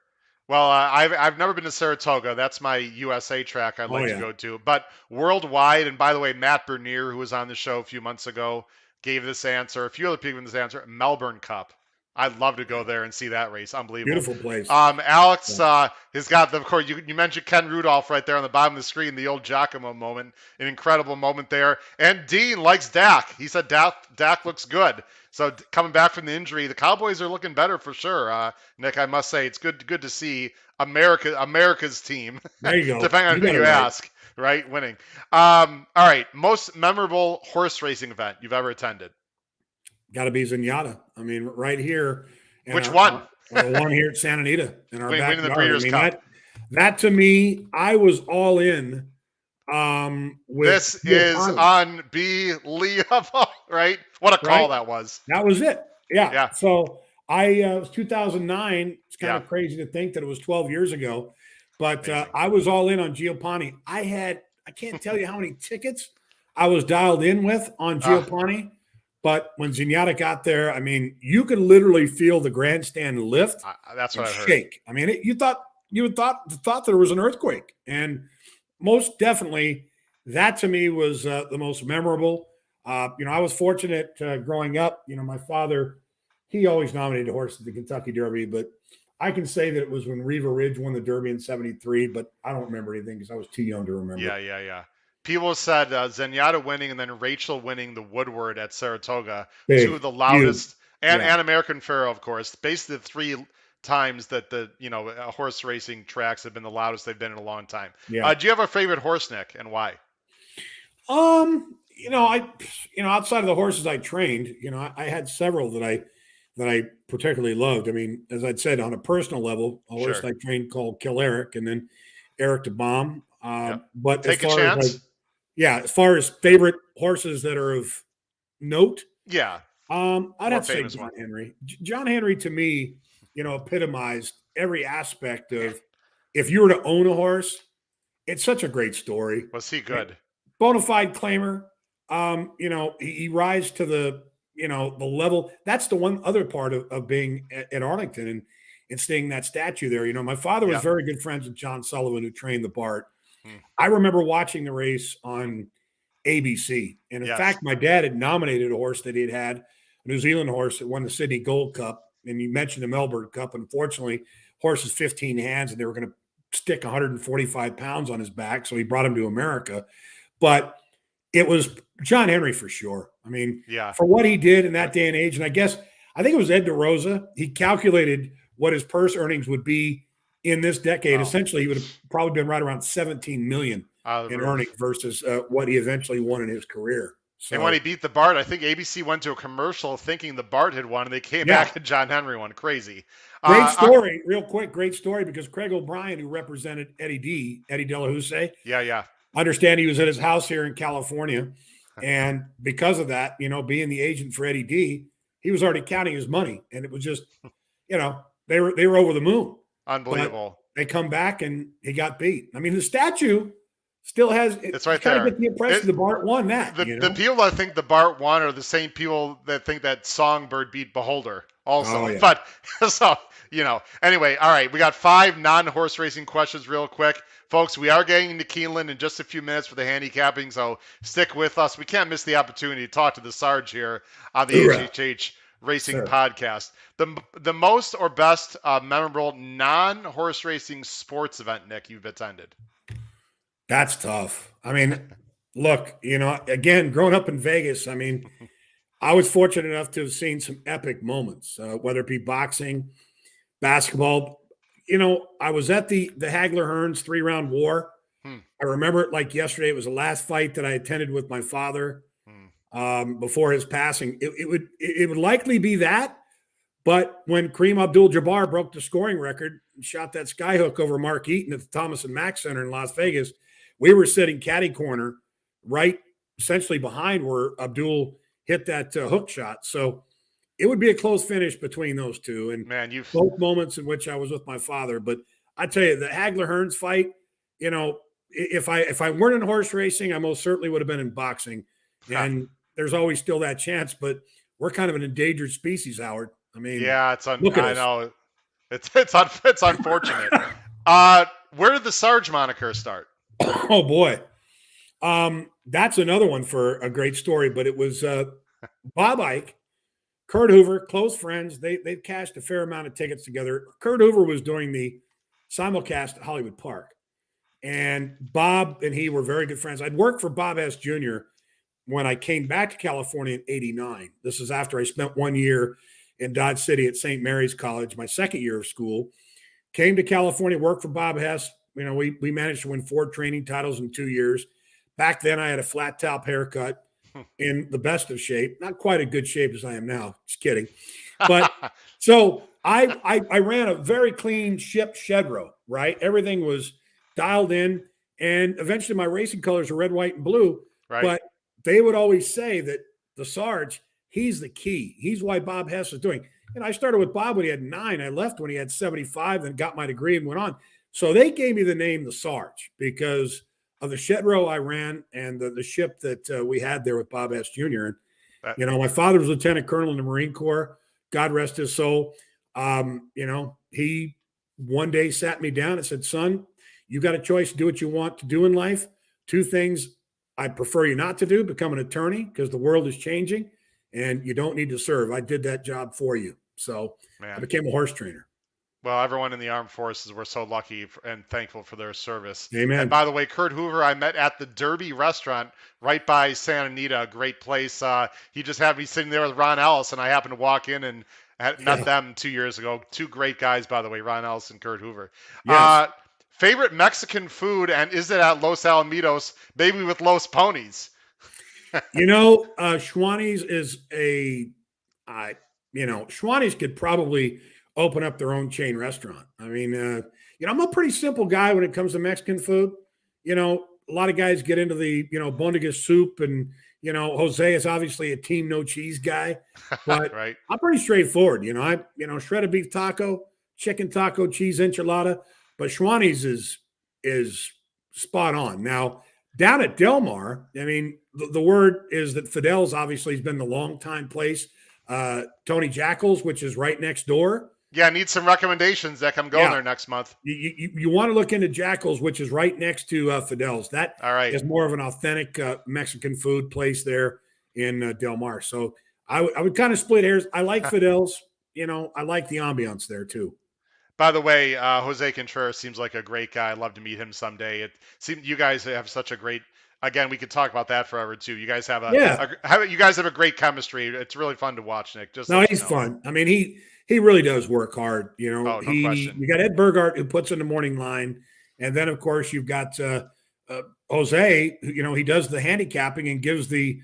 Well, I've never been to Saratoga. That's my USA track I'd Oh like to yeah, go to. But worldwide, and by the way, Matt Bernier, who was on the show a few months ago, gave this answer. A few other people gave this answer. Melbourne Cup. I'd love to go yeah. there and see that race. Unbelievable. Beautiful place. Alex Yeah. has got, of course, you mentioned Ken Rudolph right there on the bottom of the screen, the old Giacomo moment, an incredible moment there. And Dean likes Dak. He said Dak looks good. So coming back from the injury, the Cowboys are looking better for sure. Nick, I must say, it's good to see America's team, There you go. depending on You who got it you right. ask, right? Winning. All right, most memorable horse racing event you've ever attended. got to be Zenyatta. I mean, right here, and Which one? the one here at Santa Anita in our Winning the backyard. I Breeders' mean, Cup. that to me, I was all in with This is Giovanni, unbelievable, right? What a right? call that was. That was it. Yeah. Yeah, So it was 2009. It's kind yeah, of crazy to think that it was 12 years ago, but amazing. I was all in on Giovanni. I can't tell you how many tickets I was dialed in with on Giovanni. But when Zenyatta got there, I mean, you could literally feel the grandstand lift That's what and I've heard. shake. I mean, you thought there was an earthquake, and most definitely that to me was the most memorable. I was fortunate growing up. My father, he always nominated horses at the Kentucky Derby, but I can say that it was when Reva Ridge won the Derby in '73, but I don't remember anything because I was too young to remember. Yeah. People said Zenyatta winning and then Rachel winning the Woodward at Saratoga, Big, two of the huge, loudest, and, yeah, and American Pharoah, of course. Basically, the three times that the horse racing tracks have been the loudest they've been in a long time. yeah. Do you have a favorite horse, Nick, and why? Outside of the horses I trained, I had several that I particularly loved. I mean, as I'd said, on a personal level, a horse Sure. I trained called Kill Eric, and then Eric de Bomb. Yep. But Take a chance. as far as favorite horses that are of note, Yeah. I'd More have to say famous John one. Henry. John Henry to me, epitomized every aspect of if you were to own a horse, it's such a great story. Was he good? Bona fide claimer. He rise to the level. That's the one other part of being at Arlington and staying that statue there. My father was Yep. very good friends with John Sullivan, who trained the Bart. Hmm. I remember watching the race on ABC. And in Yes. fact, my dad had nominated a horse that he'd had, a New Zealand horse that won the Sydney Gold Cup. And you mentioned the Melbourne Cup. Unfortunately, horse is 15 hands and they were going to stick 145 pounds on his back. So he brought him to America. But it was John Henry for sure. I mean, Yeah. for what he did in that day and age. And I think it was Ed DeRosa. He calculated what his purse earnings would be in this decade. Oh. Essentially, he would have probably been right around 17 million in earnings versus what he eventually won in his career. So, and when he beat the Bart, I think ABC went to a commercial thinking the Bart had won, and they came back and John Henry won. Crazy. Great story, real quick. Great story because Craig O'Brien, who represented Eddie Delahousse. Yeah. I understand he was at his house here in California. And because of that, being the agent for Eddie D, he was already counting his money. And it was just, they were over the moon. Unbelievable. But they come back and he got beat. I mean, the statue still has, it's right kind there. of get the impression the Bart won that. The people that think the Bart won are the same people that think that Songbird beat Beholder also. Oh, yeah. But so, anyway, all right. We got 5 non-horse racing questions real quick. Folks, we are getting into Keeneland in just a few minutes for the handicapping, so stick with us. We can't miss the opportunity to talk to the Sarge here on the HHH Racing Podcast. The most or best memorable non-horse racing sports event, Nick, you've attended? That's tough. I mean, look, again, growing up in Vegas, I mean, I was fortunate enough to have seen some epic moments, whether it be boxing, basketball. I was at the Hagler Hearns 3-round war. I remember it like yesterday. It was the last fight that I attended with my father before his passing. It would likely be that. But when Kareem Abdul-Jabbar broke the scoring record and shot that skyhook over Mark Eaton at the Thomas and Mack Center in Las Vegas, we were sitting caddy corner right essentially behind where Abdul hit that hook shot. So it would be a close finish between those two. And both moments in which I was with my father. But I tell you, the Hagler Hearns fight, if I weren't in horse racing, I most certainly would have been in boxing. And there's always still that chance, but we're kind of an endangered species, Howard. I mean, yeah, I know. It's unfortunate. Where did the Sarge moniker start? Oh boy. That's another one for a great story, but it was Bob Ike, Kurt Hoover, close friends. They've cashed a fair amount of tickets together. Kurt Hoover was doing the simulcast at Hollywood Park. And Bob and he were very good friends. I'd worked for Bob S. Jr. when I came back to California in '89. This is after I spent 1 year in Dodge City at St. Mary's College, my second year of school. Came to California, worked for Bob Hess. We managed to win 4 training titles in 2 years. Back then, I had a flat top haircut. in the best of shape, not quite a good shape as I am now. Just kidding. But so I ran a very clean ship shed row, right? Everything was dialed in. And eventually my racing colors are red, white, and blue. Right. But they would always say that the Sarge, he's the key. He's why Bob Hess is doing. And I started with Bob when he had 9. I left when he had 75, then got my degree and went on. So they gave me the name the Sarge because of the shed row I ran and the ship that we had there with Bob S. Jr. And, That, my father was Lieutenant Colonel in the Marine Corps. God rest his soul. He one day sat me down and said, son, you got a choice to do what you want to do in life. 2 things I prefer you not to do: become an attorney because the world is changing and you don't need to serve. I did that job for you. So I man. became a horse trainer. Well, everyone in the armed forces, we're so lucky and thankful for their service. And Amen. by the way, Kurt Hoover, I met at the Derby restaurant right by Santa Anita, a great place. He just had me sitting there with Ron Ellis, and I happened to walk in and had met Yeah. them 2 years ago. 2 great guys, by the way, Ron Ellis and Kurt Hoover. Yes. Favorite Mexican food, and is it at Los Alamitos, maybe with Los Ponies? Schwannies is Schwannies could probably open up their own chain restaurant. I mean, I'm a pretty simple guy when it comes to Mexican food. A lot of guys get into the, bondiga soup and, Jose is obviously a team no cheese guy, but Right. I'm pretty straightforward. Shredded beef taco, chicken taco, cheese enchilada, but Schwannies is spot on. Now, down at Del Mar, I mean, the word is that Fidel's obviously has been the long time place. Tony Jackal's, which is right next door. Yeah, I need some recommendations that I'm going Yeah, there next month. you want to look into Jackal's, which is right next to Fidel's. That All right. is more of an authentic Mexican food place there in Del Mar. So I would kind of split hairs. I like Fidel's. I like the ambiance there too. By the way, Jose Contreras seems like a great guy. I'd love to meet him someday. It seems you guys have such a great. Again, we could talk about that forever too. You guys have Yeah. you guys have a great chemistry. It's really fun to watch, Nick. Just No, let you he's know. fun. I mean, he really does work hard. Oh, no question. You got Ed Burgart who puts in the morning line, and then of course you've got Jose. He does the handicapping and gives the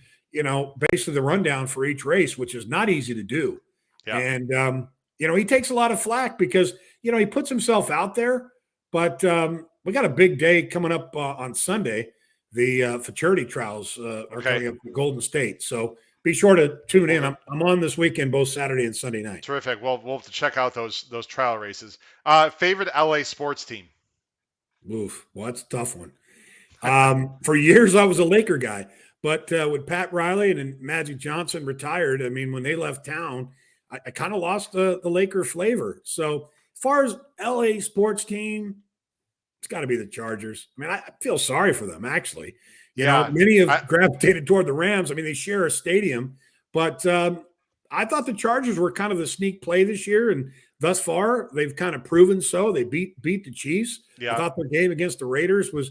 basically the rundown for each race, which is not easy to do. Yeah. And he takes a lot of flack because he puts himself out there. But we got a big day coming up on Sunday. The futurity trials are coming up in Golden State, so be sure to tune in. I'm on this weekend, both Saturday and Sunday night. Terrific. Well, we'll have to check out those trial races. Favorite LA sports team? Oof, well, that's a tough one. For years, I was a Laker guy, but when Pat Riley and Magic Johnson retired, I mean, when they left town, I kind of lost the Laker flavor. So as far as LA sports team, it's got to be the Chargers. I mean, I feel sorry for them, actually. Many have gravitated toward the Rams. I mean, they share a stadium, but I thought the Chargers were kind of the sneak play this year, and thus far, they've kind of proven so. They beat the Chiefs. Yeah. I thought their game against the Raiders was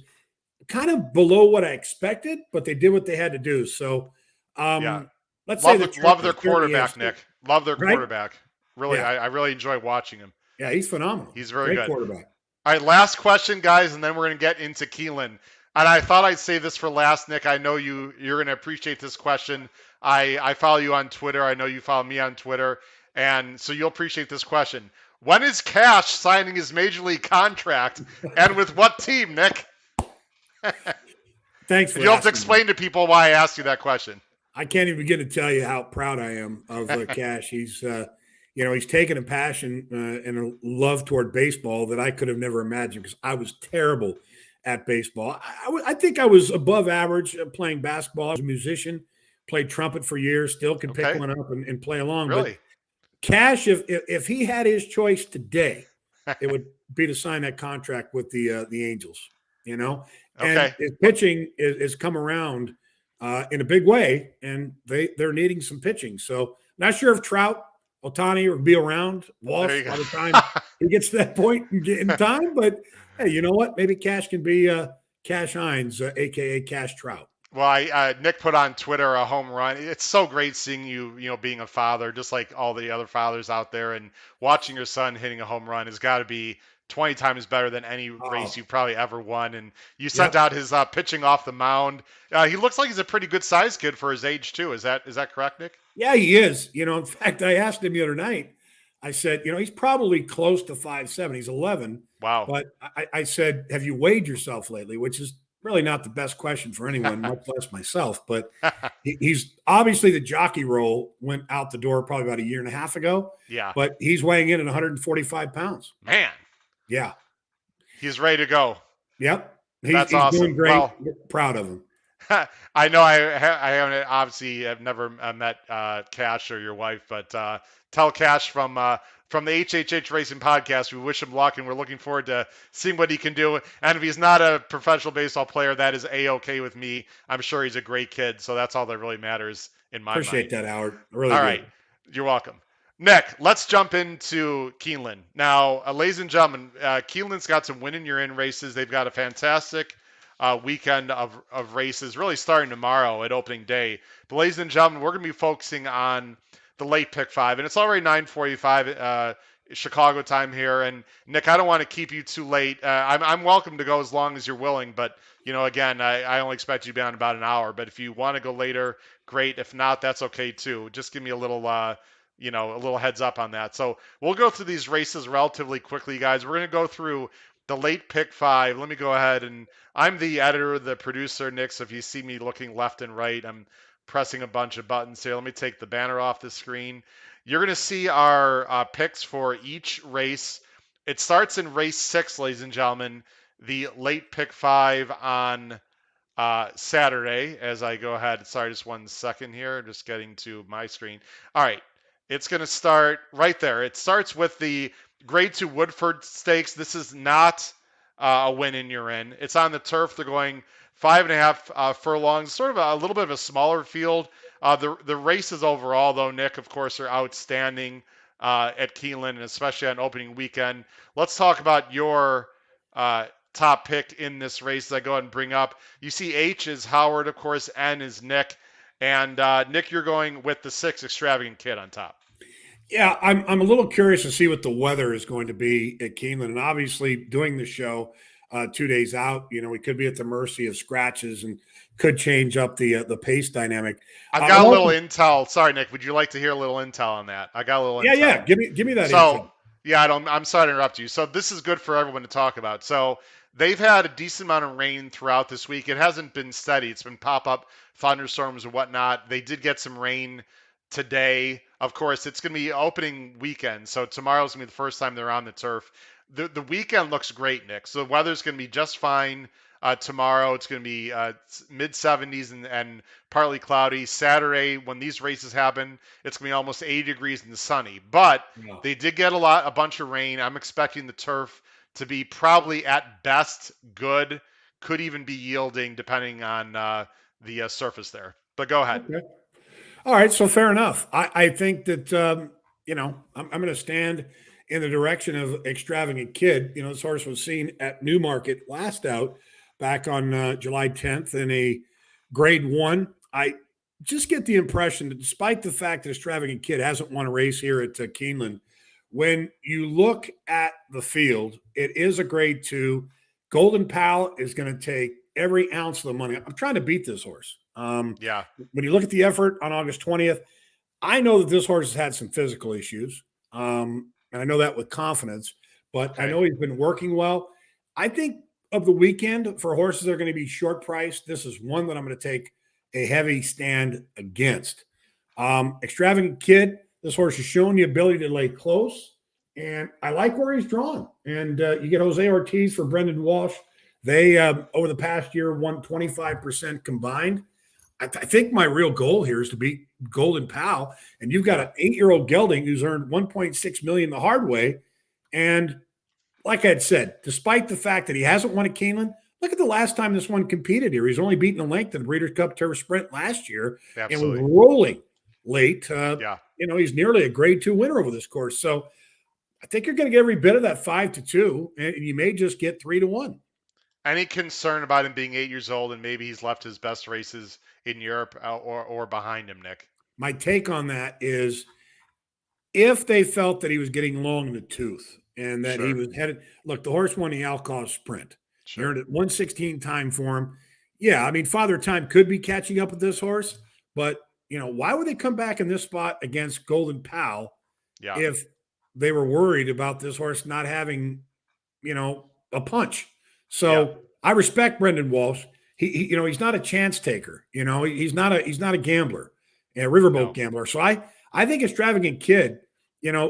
kind of below what I expected, but they did what they had to do. So, let's say love their quarterback, Nick. Love their quarterback. Really, Yeah. I really enjoy watching him. Yeah, he's phenomenal. He's very good. Quarterback. All right, last question, guys, and then we're going to get into Keeneland. And I thought I'd save this for last, Nick. I know you're going to appreciate this question. I follow you on Twitter. I know you follow me on Twitter. And so you'll appreciate this question. When is Cash signing his major league contract, and with what team, Nick? Thanks for You'll have to explain to people why I asked you that question. I can't even begin to tell you how proud I am of Cash. He's he's taken a passion and a love toward baseball that I could have never imagined because I was terrible at baseball. I think I was above average at playing basketball. I was a musician, played trumpet for years, still can pick one up and play along. Really? But Cash, if he had his choice today, it would be to sign that contract with the Angels, And his pitching is come around in a big way, and they're needing some pitching. So not sure if Trout, Ohtani will be around Walsh by the time he gets to that point in time. But hey, you know what? Maybe Cash can be Cash Hines, a.k.a. Cash Trout. Well, Nick put on Twitter a home run. It's so great seeing you, being a father, just like all the other fathers out there, and watching your son hitting a home run has got to be 20 times better than any race Oh, you probably ever won. And you sent yep. out his pitching off the mound. He looks like he's a pretty good sized kid for his age too. Is that correct, Nick? Yeah, he is. In fact, I asked him the other night. I said, he's probably close to 5'7". He's 11. Wow. But I said, have you weighed yourself lately? Which is really not the best question for anyone, much less myself. But he's obviously the jockey role went out the door probably about a year and a half ago. Yeah. But he's weighing in at 145 pounds. Man, Yeah. he's ready to go. Yep. He's, That's he's doing awesome. great. Well, Proud of him. I know I haven't obviously have never met Cash or your wife, but tell Cash from the HHH Racing Podcast, we wish him luck, and we're looking forward to seeing what he can do. And if he's not a professional baseball player, that is a-okay with me. I'm sure he's a great kid, so that's all that really matters in my Appreciate mind. that, Howard. I really All do. right, you're welcome. Nick, let's jump into Keeneland. Now, ladies and gentlemen, Keeneland's got some win in your in races. They've got a fantastic weekend of races, really starting tomorrow at opening day. But ladies and gentlemen, we're going to be focusing on the late pick five, and it's already 9:45 Chicago time here. And Nick, I don't want to keep you too late. I'm welcome to go as long as you're willing, but again, I only expect you to be on about an hour. But if you want to go later, great. If not, that's okay too. Just give me a little a little heads up on that. So we'll go through these races relatively quickly, guys. We're going to go through the late pick five. Let me go ahead, and I'm the editor, the producer, Nick. So if you see me looking left and right, I'm pressing a bunch of buttons here. Let me take the banner off the screen. You're going to see our picks for each race. It starts in race 6, ladies and gentlemen. The late pick five on Saturday. As I go ahead, sorry, just 1 second here. Just getting to my screen. All right. It's going to start right there. It starts with the Grade 2 Woodford Stakes. This is not a win in your in. It's on the turf. They're going 5.5 furlongs, sort of a little bit of a smaller field. The races overall, though, Nick, of course, are outstanding at Keeneland, and especially on opening weekend. Let's talk about your top pick in this race that I go ahead and bring up. You see H is Howard, of course, N is Nick. And Nick, you're going with the 6 Extravagant Kid on top. Yeah, I'm a little curious to see what the weather is going to be at Keeneland, and obviously doing the show 2 days out, we could be at the mercy of scratches and could change up the pace dynamic. I've I'm got a little also, intel. Sorry, Nick. Would you like to hear a little intel on that? I got a little yeah, intel. give me that So, intel. yeah, I'm sorry to interrupt you. So this is good for everyone to talk about. So they've had a decent amount of rain throughout this week. It hasn't been steady. It's been pop-up thunderstorms and whatnot. They did get some rain today. Of course, it's going to be opening weekend. So tomorrow's going to be the first time they're on the turf. The weekend looks great, Nick. So the weather's going to be just fine. Tomorrow it's going to be mid 70s and partly cloudy. Saturday, when these races happen, it's going to be almost 80 degrees and sunny. But Yeah. they did get a bunch of rain. I'm expecting the turf to be probably at best good, could even be yielding depending on the surface there. But go ahead. Okay. All right, so fair enough. I think that I'm going to stand in the direction of Extravagant Kid. This horse was seen at Newmarket last out back on July 10th in a Grade 1. I just get the impression that despite the fact that Extravagant Kid hasn't won a race here at Keeneland, when you look at the field, it is a Grade 2. Golden Pal is going to take every ounce of the money. I'm trying to beat this horse. Yeah. When you look at the effort on August 20th, I know that this horse has had some physical issues. And I know that with confidence, but I Okay. know he's been working well. I think of the weekend for horses that are going to be short priced, this is one that I'm going to take a heavy stand against. Extravagant Kid, this horse has shown the ability to lay close, and I like where he's drawn. And you get Jose Ortiz for Brendan Walsh. They, over the past year, won 25% combined. I think my real goal here is to beat Golden Pal, and you've got Yeah. an 8-year-old gelding who's earned 1.6 million the hard way. And like I had said, despite the fact that he hasn't won at Keeneland, look at the last time this one competed here. He's only beaten a length in the Breeders' Cup Turf Sprint last year and was Absolutely. rolling late. Yeah. He's nearly a Grade 2 winner over this course. So I think you're going to get every bit of that 5-2, and you may just get 3-1. Any concern about him being 8 years old and maybe he's left his best races in Europe or behind him, Nick? My take on that is if they felt that he was getting long in the tooth and that he Sure. was headed. Look, the horse won the Alcott Sprint. He Sure. earned it 116 time for him. Yeah, I mean, Father Time could be catching up with this horse, but why would they come back in this spot against Golden Pal Yeah. if they were worried about this horse not having, a punch? Yeah. So I respect Brendan Walsh. He's not a chance taker. He's not a gambler, a riverboat No. gambler. So I think Extravagant Kid.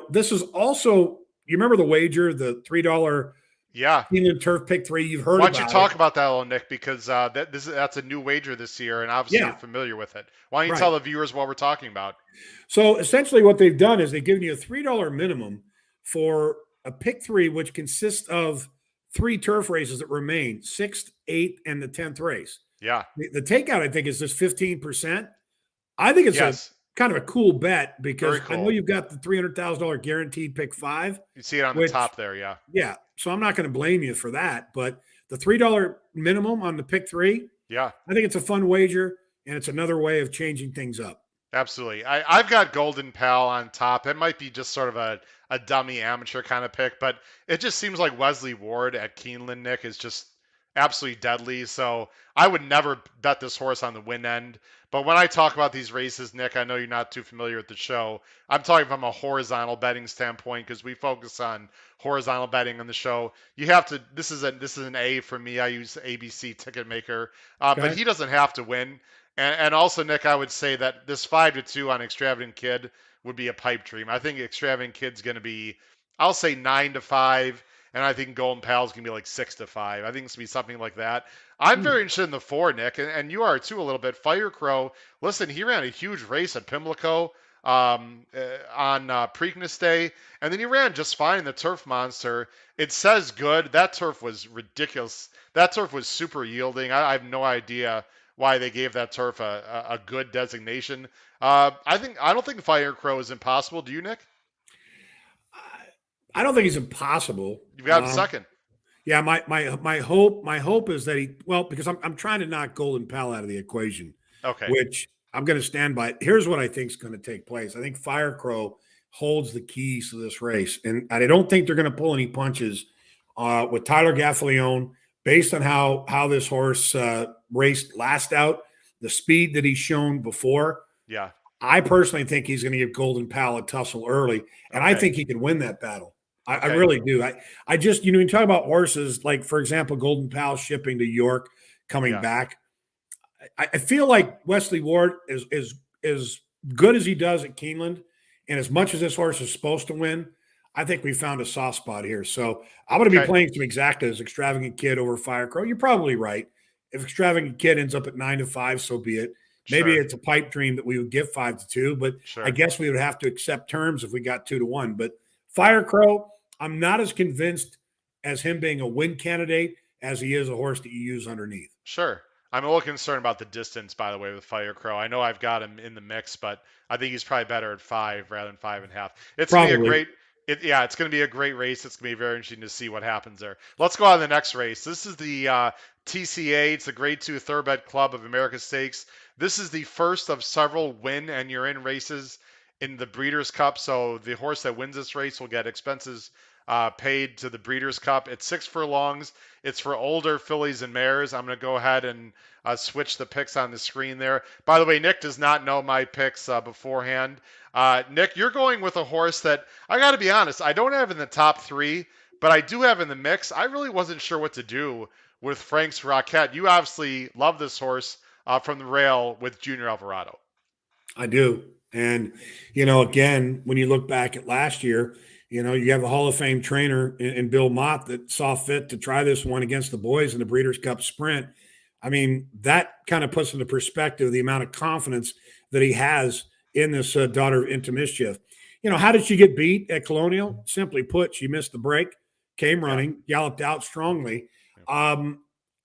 This is also, you remember the wager, the $3 Yeah. Keeneland Turf Pick 3. You've heard Why don't you about it. talk about that a little, Nick? Because that's a new wager this year, and obviously you're Yeah, familiar with it. Why don't you right. tell the viewers what we're talking about? So essentially, what they've done is they've given you a $3 minimum for a pick three, which consists of three turf races that remain: sixth, eighth, and the 10th race. Yeah. The takeout, I think, is just 15%. I think it's a Yes. kind of a cool bet because Very I know cool. you've got the $300,000 guaranteed pick five, You see it on the which, top there. Yeah. yeah. So I'm not going to blame you for that. But the $3 minimum on the pick three, Yeah. I think it's a fun wager, and it's another way of changing things up. Absolutely. I've got Golden Pal on top. It might be just sort of a dummy amateur kind of pick, but it just seems like Wesley Ward at Keeneland, Nick, is just absolutely deadly. So I would never bet this horse on the win end. But when I talk about these races, Nick, I know you're not too familiar with the show. I'm talking from a horizontal betting standpoint because we focus on horizontal betting on the show. You have to. This is an A for me. I use ABC Ticketmaker, but Okay. he doesn't have to win. And also, Nick, I would say that this 5-2 on Extravagant Kid would be a pipe dream. I think Extravagant Kid's going to be, I'll say 9-5, and I think Golden Pal's going to be like 6-5. I think it's going to be something like that. I'm Hmm. very interested in the four, Nick, and you are too a little bit. Fire Crow, listen, he ran a huge race at Pimlico on Preakness Day, and then he ran just fine in the Turf Monster. It says good. That turf was ridiculous. That turf was super yielding. I have no idea why they gave that turf a good designation. I don't think Fire Crow is impossible. Do you, Nick? I don't think it's impossible. You've got him second. Yeah, my hope is that because I'm trying to knock Golden Pal out of the equation, Okay. which I'm going to stand by. Here's what I think is going to take place. I think Fire Crow holds the keys to this race, and I don't think they're going to pull any punches with Tyler Gaffalione based on how this horse raced last out, the speed that he's shown before. Yeah. I personally think he's going to give Golden Pal a tussle early, and I Okay. think he can win that battle. I Okay. really do. I just, when you talk about horses, like, for example, Golden Pal shipping to York, coming Yeah. back, I feel like Wesley Ward is good as he does at Keeneland, and as much as this horse is supposed to win, I think we found a soft spot here. So I'm going to be Okay. playing some exactas, Extravagant Kid over Fire Crow. You're probably right. If Extravagant Kid ends up at 9-5, so be it. Maybe Sure. it's a pipe dream that we would give 5-2, but I Sure. guess we would have to accept terms if we got 2-1. But Fire Crow, I'm not as convinced as him being a win candidate as he is a horse that you use underneath. Sure. I'm a little concerned about the distance, by the way, with Fire Crow. I know I've got him in the mix, but I think he's probably better at 5 rather than 5.5. It's gonna be a Probably. great. It's going to be a great race. It's going to be very interesting to see what happens there. Let's go on to the next race. This is the TCA. It's the Grade 2 Thoroughbred Club of America Stakes. This is the first of several win and you're in races in the Breeders' Cup. So the horse that wins this race will get expenses paid to the Breeders' Cup. It's 6 furlongs. It's for older fillies and mares. I'm going to go ahead and switch the picks on the screen there. By the way, Nick does not know my picks beforehand. Nick, you're going with a horse that I got to be honest, I don't have in the top three, but I do have in the mix. I really wasn't sure what to do with Frank's Rocket. You obviously love this horse from the rail with Junior Alvarado. I do. And, again, when you look back at last year, you have a Hall of Fame trainer in Bill Mott that saw fit to try this one against the boys in the Breeders' Cup Sprint. I mean, that kind of puts into perspective the amount of confidence that he has in this daughter into mischief. How did she get beat at Colonial? Simply put, she missed the break, came Yeah. running, galloped out strongly. Yeah.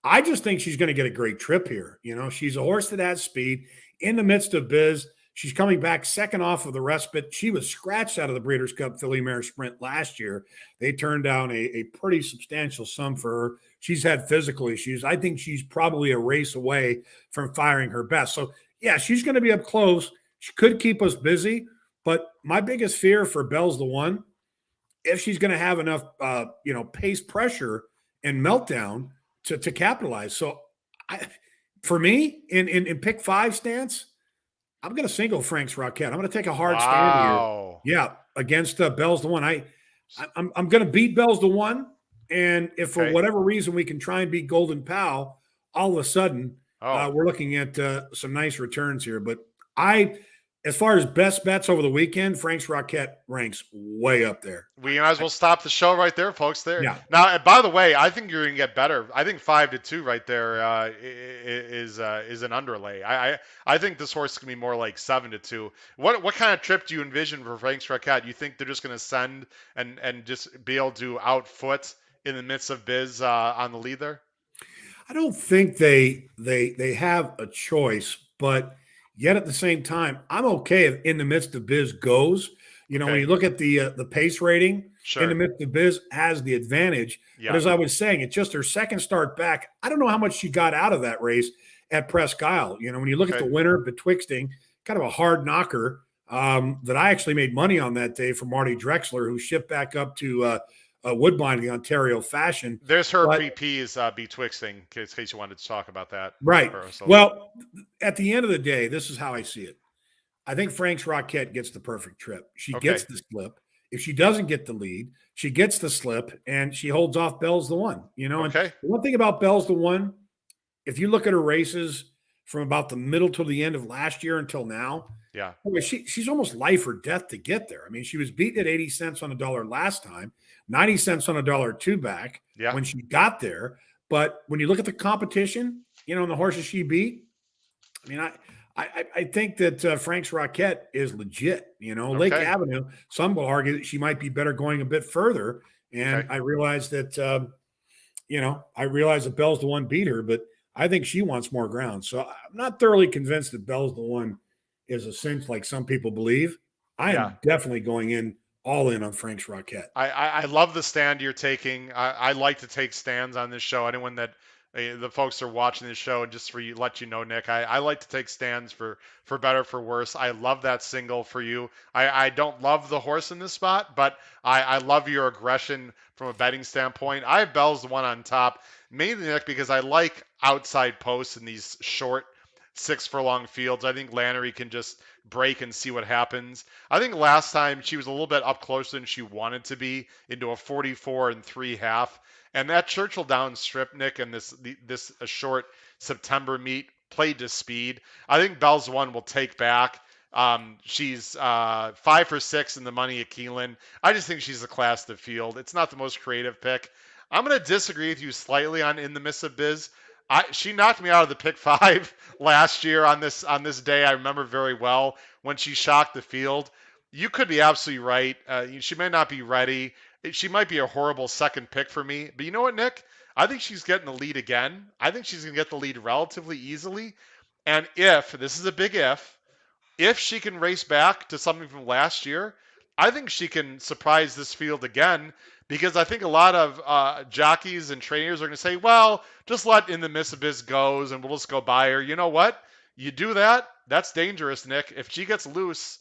I just think she's going to get a great trip here. She's a horse that has speed in the midst of biz. She's coming back second off of the respite. She was scratched out of the Breeders' Cup Filly Mare Sprint last year. They turned down a pretty substantial sum for her. She's had physical issues. I think she's probably a race away from firing her best. So, yeah, she's going to be up close. She could keep us busy. But my biggest fear for Bell's the One if she's going to have enough, pace pressure and meltdown to capitalize. So, I, for me, in pick five stance, I'm going to single Frank's Rocket. I'm going to take a hard stand here. Wow. Yeah, against Bell's the one. I'm going to beat Bell's the one, and if for Okay. whatever reason we can try and beat Golden Pal, all of a sudden Oh, we're looking at some nice returns here. But I, as far as best bets over the weekend, Frank's Rocket ranks way up there. we might as well stop the show right there, folks. There Yeah, now. By the way, I think you're gonna get better. I think 5-2 right there is an underlay. I think this horse is gonna be more like 7-2. What kind of trip do you envision for Frank's Raquette? You think they're just gonna send and just be able to outfoot in the midst of Biz on the lead there? I don't think they have a choice, but yet at the same time, I'm okay if in the midst of Biz goes. When Okay, you look at the pace rating, in the sure. midst of Biz has the advantage. But Yeah. as I was saying, it's just her second start back. I don't know how much she got out of that race at Presque Isle. When you look at the Okay. winner, Betwixting, kind of a hard knocker that I actually made money on that day for Marty Drexler, who shipped back up to Woodbine, the Ontario fashion. There's her But PP's betwixting, in case you wanted to talk about that. right. So Well, at the end of the day, this is how I see it. I think Frank's Rocket gets the perfect trip. She okay, gets the slip. If she doesn't get the lead, she gets the slip and she holds off Bell's the one. And okay, the one thing about Bell's the one, if you look at her races from about the middle to the end of last year until now, yeah, boy, she's almost life or death to get there. I mean, she was beaten at 80 cents on a dollar last time, 90 cents on a dollar two back yeah, when she got there. But when you look at the competition, and the horses she beat, I mean, I think that Frank's Rocket is legit. Lake okay, Avenue, some will argue that she might be better going a bit further. And okay. I realize that, I realize that Bell's the one beat her, but I think she wants more ground. So I'm not thoroughly convinced that Bell's the one is a cinch like some people believe. I Yeah, am definitely going in all in on Frank's Rocket. I love the stand you're taking. I like to take stands on this show. Anyone that the folks are watching this show, and just for you, let you know, Nick, I like to take stands for better for worse. I love that single for you. I don't love the horse in this spot, but I love your aggression from a betting standpoint. I have Bell's the one on top, mainly Nick because I like outside posts in these short 6 furlong fields. I think Lannery can just break and see what happens. I think last time she was a little bit up closer than she wanted to be into a 44 and 3/2. And that Churchill Downs strip, Nick, and this a short September meet played to speed. I think Bell's one will take back. She's 5 for 6 in the money at Keeneland. I just think she's the class of the field. It's not the most creative pick. I'm going to disagree with you slightly on In the Miss of Biz. She knocked me out of the pick five last year on this day. I remember very well when she shocked the field. You could be absolutely right. She may not be ready. She might be a horrible second pick for me. But you know what, Nick? I think she's getting the lead again. I think she's going to get the lead relatively easily. And if, this is a big if she can race back to something from last year, I think she can surprise this field again because I think a lot of jockeys and trainers are going to say, well, just let In the Miss Abyss goes and we'll just go by her. You know what? You do that, that's dangerous, Nick. If she gets loose,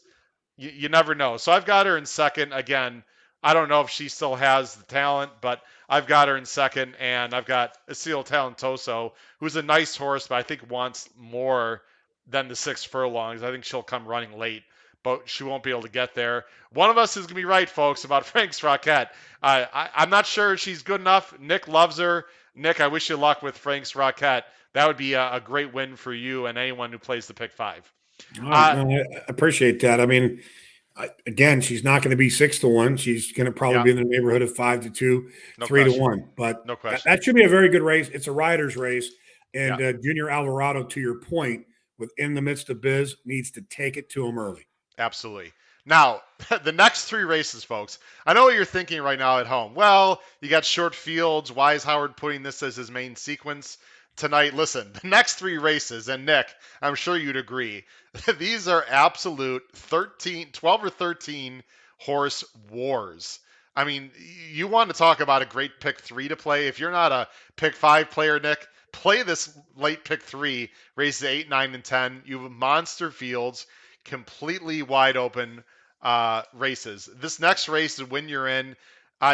you never know. So I've got her in second. Again, I don't know if she still has the talent, but I've got her in second, and I've got Asil Talentoso, who's a nice horse, but I think wants more than the 6 furlongs. I think she'll come running late, but she won't be able to get there. One of us is going to be right, folks, about Frank's Rocket. I'm not sure she's good enough. Nick loves her. Nick, I wish you luck with Frank's Rocket. That would be a great win for you and anyone who plays the pick five. All right, Uh, no, I appreciate that. I mean, again, she's not going to be 6-1. She's going to probably yeah, be in the neighborhood of 5-2, no three to question. one. But No that, question. that should be a very good race. It's a rider's race, Yeah, and Junior Alvarado, to your point, within the midst of Biz, needs to take it to him early. absolutely. Now, the next 3 races, folks. I know what you're thinking right now at home. Well, you got short fields. Why is Howard putting this as his main sequence tonight? Listen, the next 3 races, and Nick, I'm sure you'd agree, these are absolute 12 or 13 horse wars. I mean, you want to talk about a great pick 3 to play. If you're not a pick 5 player, Nick, play this late pick 3, races 8, 9, and 10. You have monster fields, completely wide open. races. This next race is When You're In.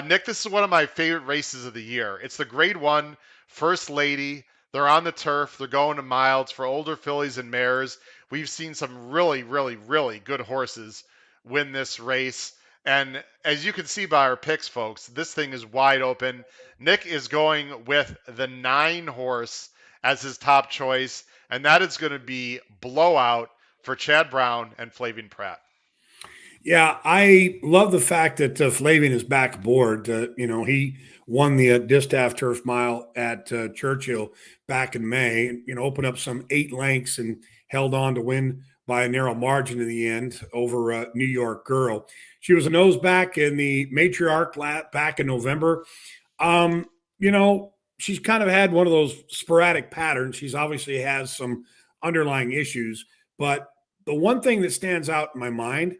Nick, this is one of my favorite races of the year. It's the Grade 1 First Lady. They're on the turf. They're going to miles for older fillies and mares. We've seen some really, really, really good horses win this race. And as you can see by our picks, folks, this thing is wide open. Nick is going with the 9 horse as his top choice, and that is going to be Blowout for Chad Brown and Flavian Pratt. Yeah, I love the fact that Flavian is back aboard. He won the Distaff Turf Mile at Churchill back in May. Opened up some 8 lengths and held on to win by a narrow margin in the end over New York Girl. She was a nose back in the matriarch lap back in November. Um, she's kind of had one of those sporadic patterns. She's obviously has some underlying issues, but the one thing that stands out in my mind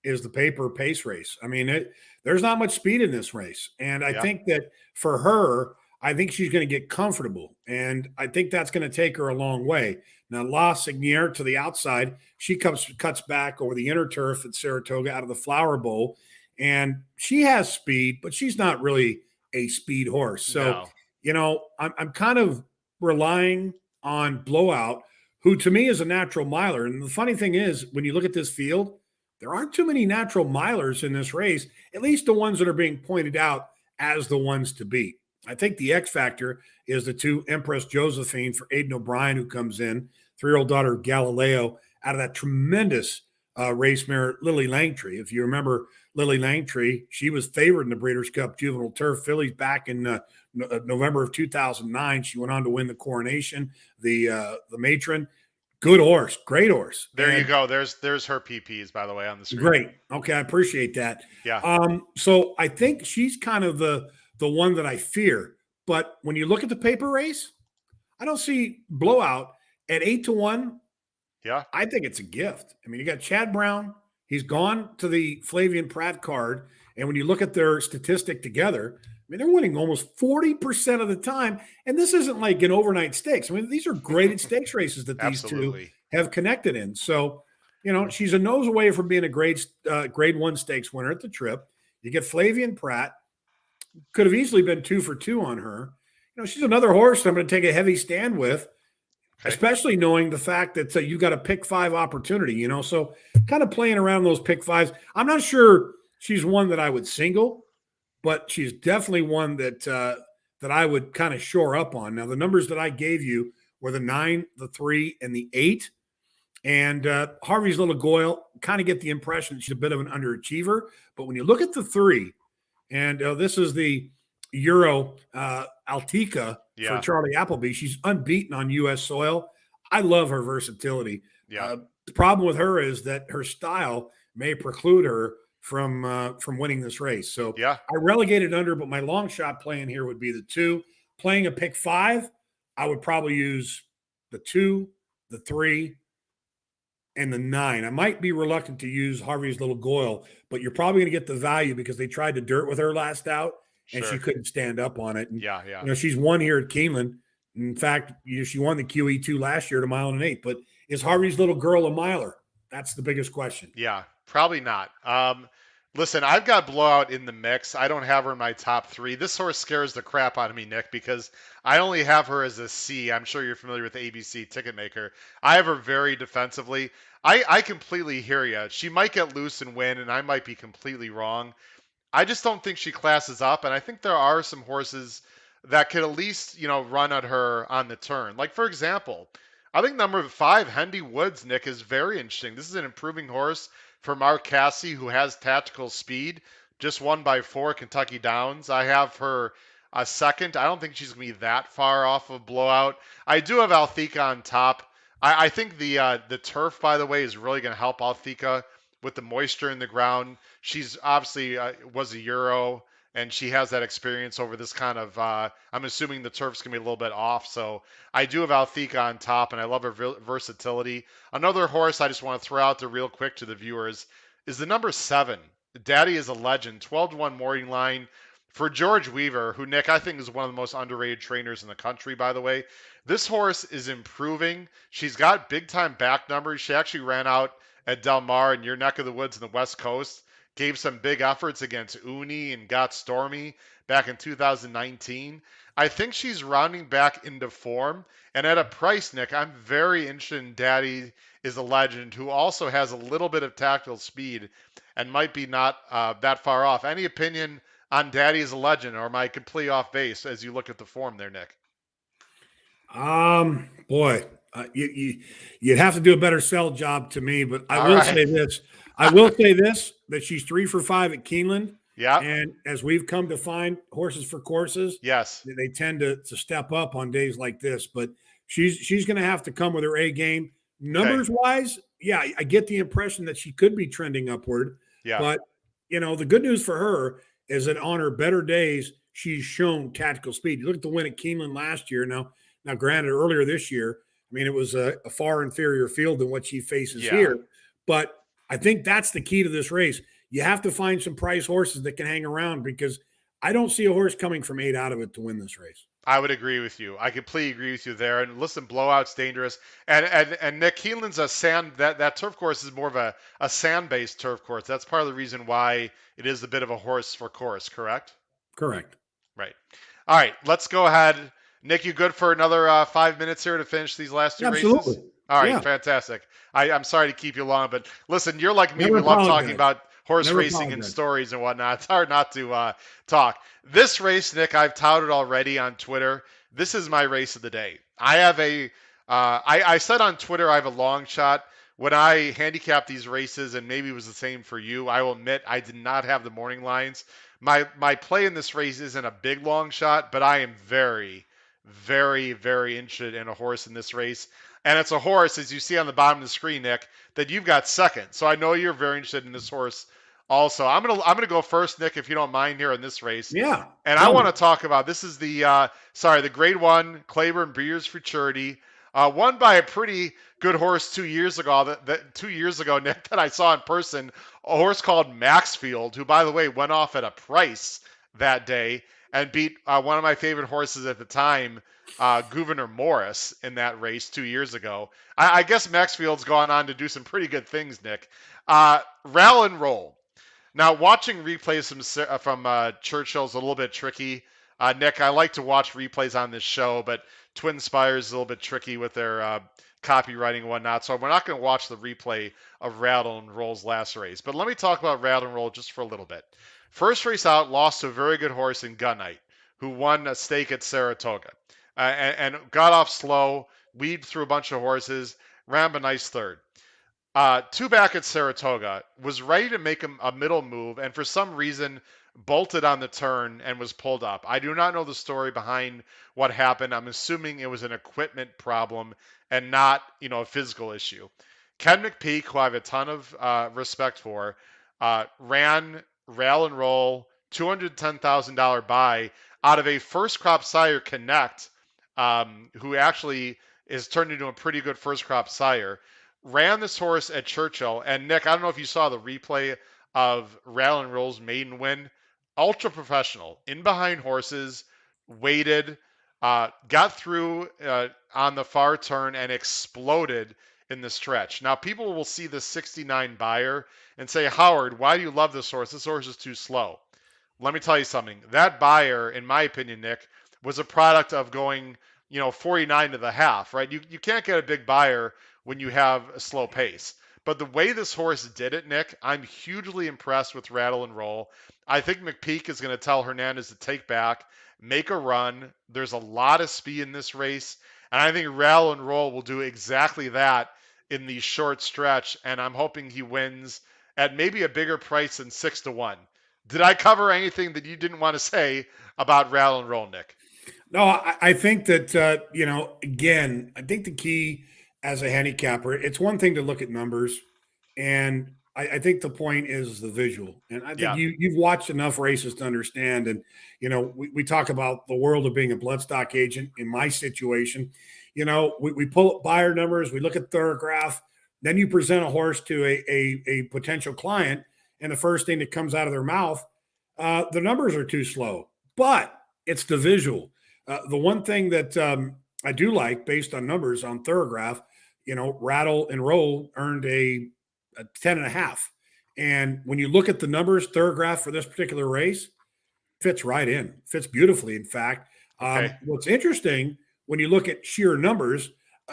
is the paper pace race. I mean, there's not much speed in this race. And I Yeah. think that for her, I think she's going to get comfortable. And I think that's going to take her a long way. Now, La Signier to the outside, she cuts back over the inner turf at Saratoga out of the Flower Bowl. And she has speed, but she's not really a speed horse. So, No. I'm kind of relying on Blowout, who to me is a natural miler. And the funny thing is, when you look at this field, there aren't too many natural milers in this race, at least the ones that are being pointed out as the ones to beat. I think the X factor is the 2 Empress Josephine for Aidan O'Brien, who comes in, 3-year-old daughter of Galileo, out of that tremendous race mare, Lily Langtree. If you remember Lily Langtree, she was favored in the Breeders' Cup Juvenile Turf Fillies back in November of 2009. She went on to win the Coronation, the Matron. Good horse, great horse. There you And go. There's her PPs, by the way, on the screen. great. Okay, I appreciate that. Yeah. So I think she's kind of the one that I fear. But when you look at the paper race, I don't see Blowout at 8-1. Yeah. I think it's a gift. I mean, you got Chad Brown. He's gone to the Flavian Pratt card. And when you look at their statistic together, I mean, they're winning almost 40% of the time. And this isn't like an overnight stakes. I mean, these are graded stakes races that these two Absolutely. have connected in. So, she's a nose away from being a grade 1 stakes winner at the trip. You get Flavian Pratt. Could have easily been 2 for 2 on her. She's another horse I'm going to take a heavy stand with, Okay. especially knowing the fact that you got a pick 5 opportunity, so kind of playing around those pick 5s. I'm not sure she's one that I would single, but she's definitely one that I would kind of shore up on. Now, the numbers that I gave you were the 9, the 3, and the 8. And Harvey's Little Goyle, kind of get the impression that she's a bit of an underachiever. But when you look at the 3, and this is the Euro Altica for Charlie Appleby. She's unbeaten on U.S. soil. I love her versatility. Yeah. The problem with her is that her style may preclude her from winning this race. So Yeah. I relegated under, but my long shot playing here would be the 2. Playing a pick 5, I would probably use the 2, the 3, and the 9. I might be reluctant to use Harvey's Little Goyle, but you're probably going to get the value because they tried to dirt with her last out and she couldn't stand up on it. And, Yeah. she's won here at Keeneland. In fact, she won the QE2 last year at 1.8 mile. But is Harvey's Little Girl a miler? That's the biggest question. Yeah. Probably not. Listen, I've got Blowout in the mix. I don't have her in my top 3. This horse scares the crap out of me, Nick, because I only have her as a C. I'm sure you're familiar with ABC Ticketmaker. I have her very defensively. I completely hear you. She might get loose and win, and I might be completely wrong. I just don't think she classes up, and I think there are some horses that could at least, run at her on the turn. Like, for example, I think number 5, Hendy Woods, Nick, is very interesting. This is an improving horse for Mark Casse, who has tactical speed. Just won by 4 Kentucky Downs. I have her a second. I don't think she's going to be that far off of Blowout. I do have Althika on top. I think the turf, by the way, is really going to help Althika with the moisture in the ground. She's obviously was a Euro, and she has that experience over this kind of. I'm assuming the turf's gonna be a little bit off, so I do have Althika on top, and I love her versatility. Another horse I just want to throw out there real quick to the viewers is the number 7. Daddy is a Legend, 12-1 morning line for George Weaver, who, Nick, I think is one of the most underrated trainers in the country, by the way. This horse is improving. She's got big time back numbers. She actually ran out at Del Mar in your neck of the woods in the West Coast. Gave some big efforts against Uni and got Stormy back in 2019. I think she's rounding back into form. And at a price, Nick, I'm very interested in Daddy is a Legend, who also has a little bit of tactical speed and might be not that far off. Any opinion on Daddy is a Legend, or am I completely off base as you look at the form there, Nick? Boy, you'd have to do a better sell job to me, but I All will right. say this. I will say this that she's 3 for 5 at Keeneland. Yep. And as we've come to find horses for courses, Yes. they tend to step up on days like this. But she's going to have to come with her A game. Okay. Numbers wise, yeah, I get the impression that she could be trending upward. Yeah. But the good news for her is that on her better days, she's shown tactical speed. You look at the win at Keeneland last year. Now, granted, earlier this year, I mean, it was a far inferior field than what she faces Yeah. here. But I think that's the key to this race. You have to find some price horses that can hang around, because I don't see a horse coming from 8 out of it to win this race. I would agree with you. I completely agree with you there. And listen, blowout's dangerous. And Nick Keeneland's a sand that turf course is more of a sand based turf course. That's part of the reason why it is a bit of a horse for course, correct? Correct. Right. All right, let's go ahead. Nick, you good for another 5 minutes here to finish these last two races? Absolutely. All right, Yeah. fantastic. I'm sorry to keep you long, but listen, you're like me. Never We love talking apologize. about horse Never racing and apologize. stories and whatnot. It's hard not to talk. This race, Nick, I've touted already on Twitter. This is my race of the day. I have I said on Twitter I have a long shot. When I handicap these races, and maybe it was the same for you, I will admit I did not have the morning lines. My play in this race isn't a big long shot, but I am very, very, very interested in a horse in this race. And it's a horse, as you see on the bottom of the screen, Nick, that you've got second. So I know you're very interested in this horse also. I'm gonna go first, Nick, if you don't mind here in this race. Yeah. And I Tell want me. to talk about this is the Grade One Claiborne Breeders' Futurity, won by a pretty good horse 2 years ago. That 2 years ago, Nick, that I saw in person, a horse called Maxfield, who by the way went off at a price that day and beat one of my favorite horses at the time, Gouverneur Morris, in that race 2 years ago. I guess Maxfield's gone on to do some pretty good things, Nick. Rall and Roll. Now, watching replays from Churchill is a little bit tricky. Nick, I like to watch replays on this show, but Twin Spires is a little bit tricky with their copywriting and whatnot. So we're not going to watch the replay of Rattle and Roll's last race. But let me talk about Rattle and Roll just for a little bit. First race out, lost to a very good horse in Gun Night, who won a stake at Saratoga, and got off slow, weaved through a bunch of horses, ran a nice third. Two back at Saratoga, was ready to make a middle move, and for some reason bolted on the turn and was pulled up. I do not know the story behind what happened. I'm assuming it was an equipment problem and not, a physical issue. Ken McPeak, who I have a ton of respect for, ran Rail and Roll, $210,000 buy out of a first crop sire Connect, who actually is turned into a pretty good first crop sire. Ran this horse at Churchill, and Nick, I don't know if you saw the replay of Rail and Roll's maiden win. Ultra professional, in behind horses, waited, got through on the far turn, and exploded in the stretch. Now, people will see the 69 buyer and say, Howard, why do you love this horse? This horse is too slow. Let me tell you something. That buyer, in my opinion, Nick, was a product of going, 49 to the half, right? You can't get a big buyer when you have a slow pace. But the way this horse did it, Nick, I'm hugely impressed with Rattle and Roll. I think McPeak is going to tell Hernandez to take back, make a run. There's a lot of speed in this race. And I think Rattle and Roll will do exactly that in the short stretch. And I'm hoping he wins at maybe a bigger price than 6-1. Did I cover anything that you didn't want to say about Rattle and Roll, Nick? No, I think that, again, I think the key as a handicapper, it's one thing to look at numbers. And I think the point is the visual. And I think Yeah. you've watched enough races to understand. And, we talk about the world of being a bloodstock agent. In my situation, we pull up buyer numbers, we look at Thorograph, then you present a horse to a potential client. And the first thing that comes out of their mouth, the numbers are too slow. But it's the visual. The one thing that I do like based on numbers on Thorograph, Rattle and Roll earned a a 10 and a half. And when you look at the numbers, Thorograph for this particular race fits right in, fits beautifully. In fact, Okay. what's interesting when you look at sheer numbers,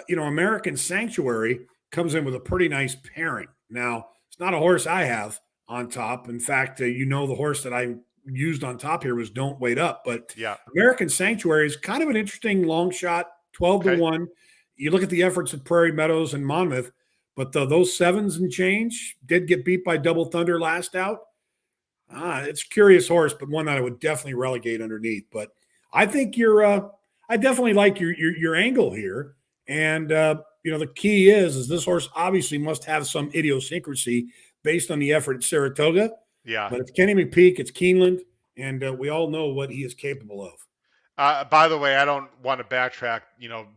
American Sanctuary comes in with a pretty nice pairing. Now, it's not a horse I have on top. In fact, the horse that I used on top here was Don't Wait Up. But Yeah. American Sanctuary is kind of an interesting long shot, 12 to Okay. 1. You look at the efforts at Prairie Meadows and Monmouth, but those sevens and change did get beat by Double Thunder last out. It's a curious horse, but one that I would definitely relegate underneath. But I think I definitely like your angle here. And the key is this horse obviously must have some idiosyncrasy based on the effort at Saratoga. Yeah. But it's Kenny McPeak, it's Keeneland, and we all know what he is capable of. By the way, I don't want to backtrack,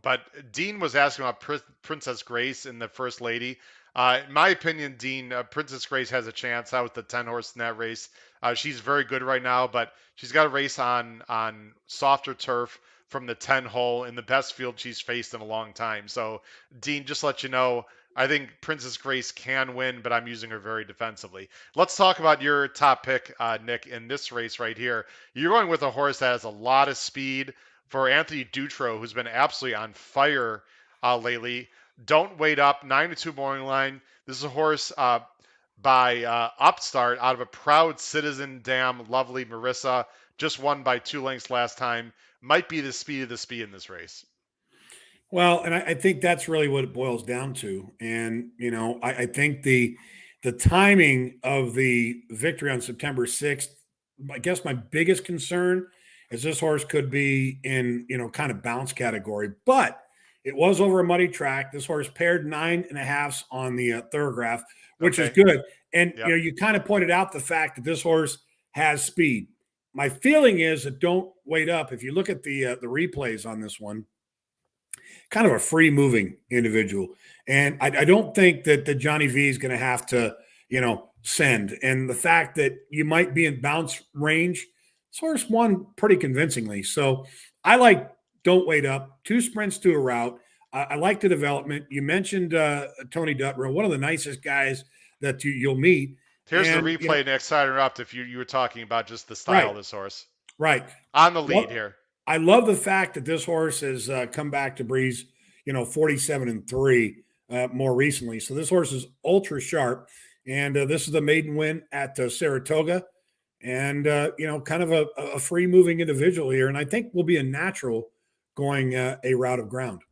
but Dean was asking about Princess Grace and the First Lady. In my opinion, Dean, Princess Grace has a chance out with the 10 horse in that race. She's very good right now, but she's got a race on softer turf from the 10 hole in the best field she's faced in a long time. So, Dean, just let you know, I think Princess Grace can win, but I'm using her very defensively. Let's talk about your top pick, Nick, in this race right here. You're going with a horse that has a lot of speed for Anthony Dutro, who's been absolutely on fire lately. Don't Wait Up, 9-2 morning line. This is a horse by Upstart out of a Proud Citizen Dam, lovely Marissa. Just won by 2 lengths last time. Might be the speed of the speed in this race. Well, and I think that's really what it boils down to. And, I think the timing of the victory on September 6th, I guess my biggest concern is this horse could be in, kind of bounce category. But it was over a muddy track. This horse paired 9.5s on the Thorograph, which is Okay. good. And, Yep. you kind of pointed out the fact that this horse has speed. My feeling is that Don't Wait Up. If you look at the replays on this one, kind of a free moving individual. And I don't think that Johnny V is going to have to, send. And the fact that you might be in bounce range, source won pretty convincingly. So I like Don't Wait Up, 2 sprints to a route. I like the development. You mentioned Tony Dutrow, one of the nicest guys that you'll meet. Here's the And, replay, Nick. Side interrupt if you were talking about just the style right, of this horse. right. On the lead Well, here. I love the fact that this horse has come back to breeze, 47-3 more recently. So this horse is ultra sharp, and this is the maiden win at Saratoga, and kind of a free moving individual here, and I think will be a natural going a route of ground.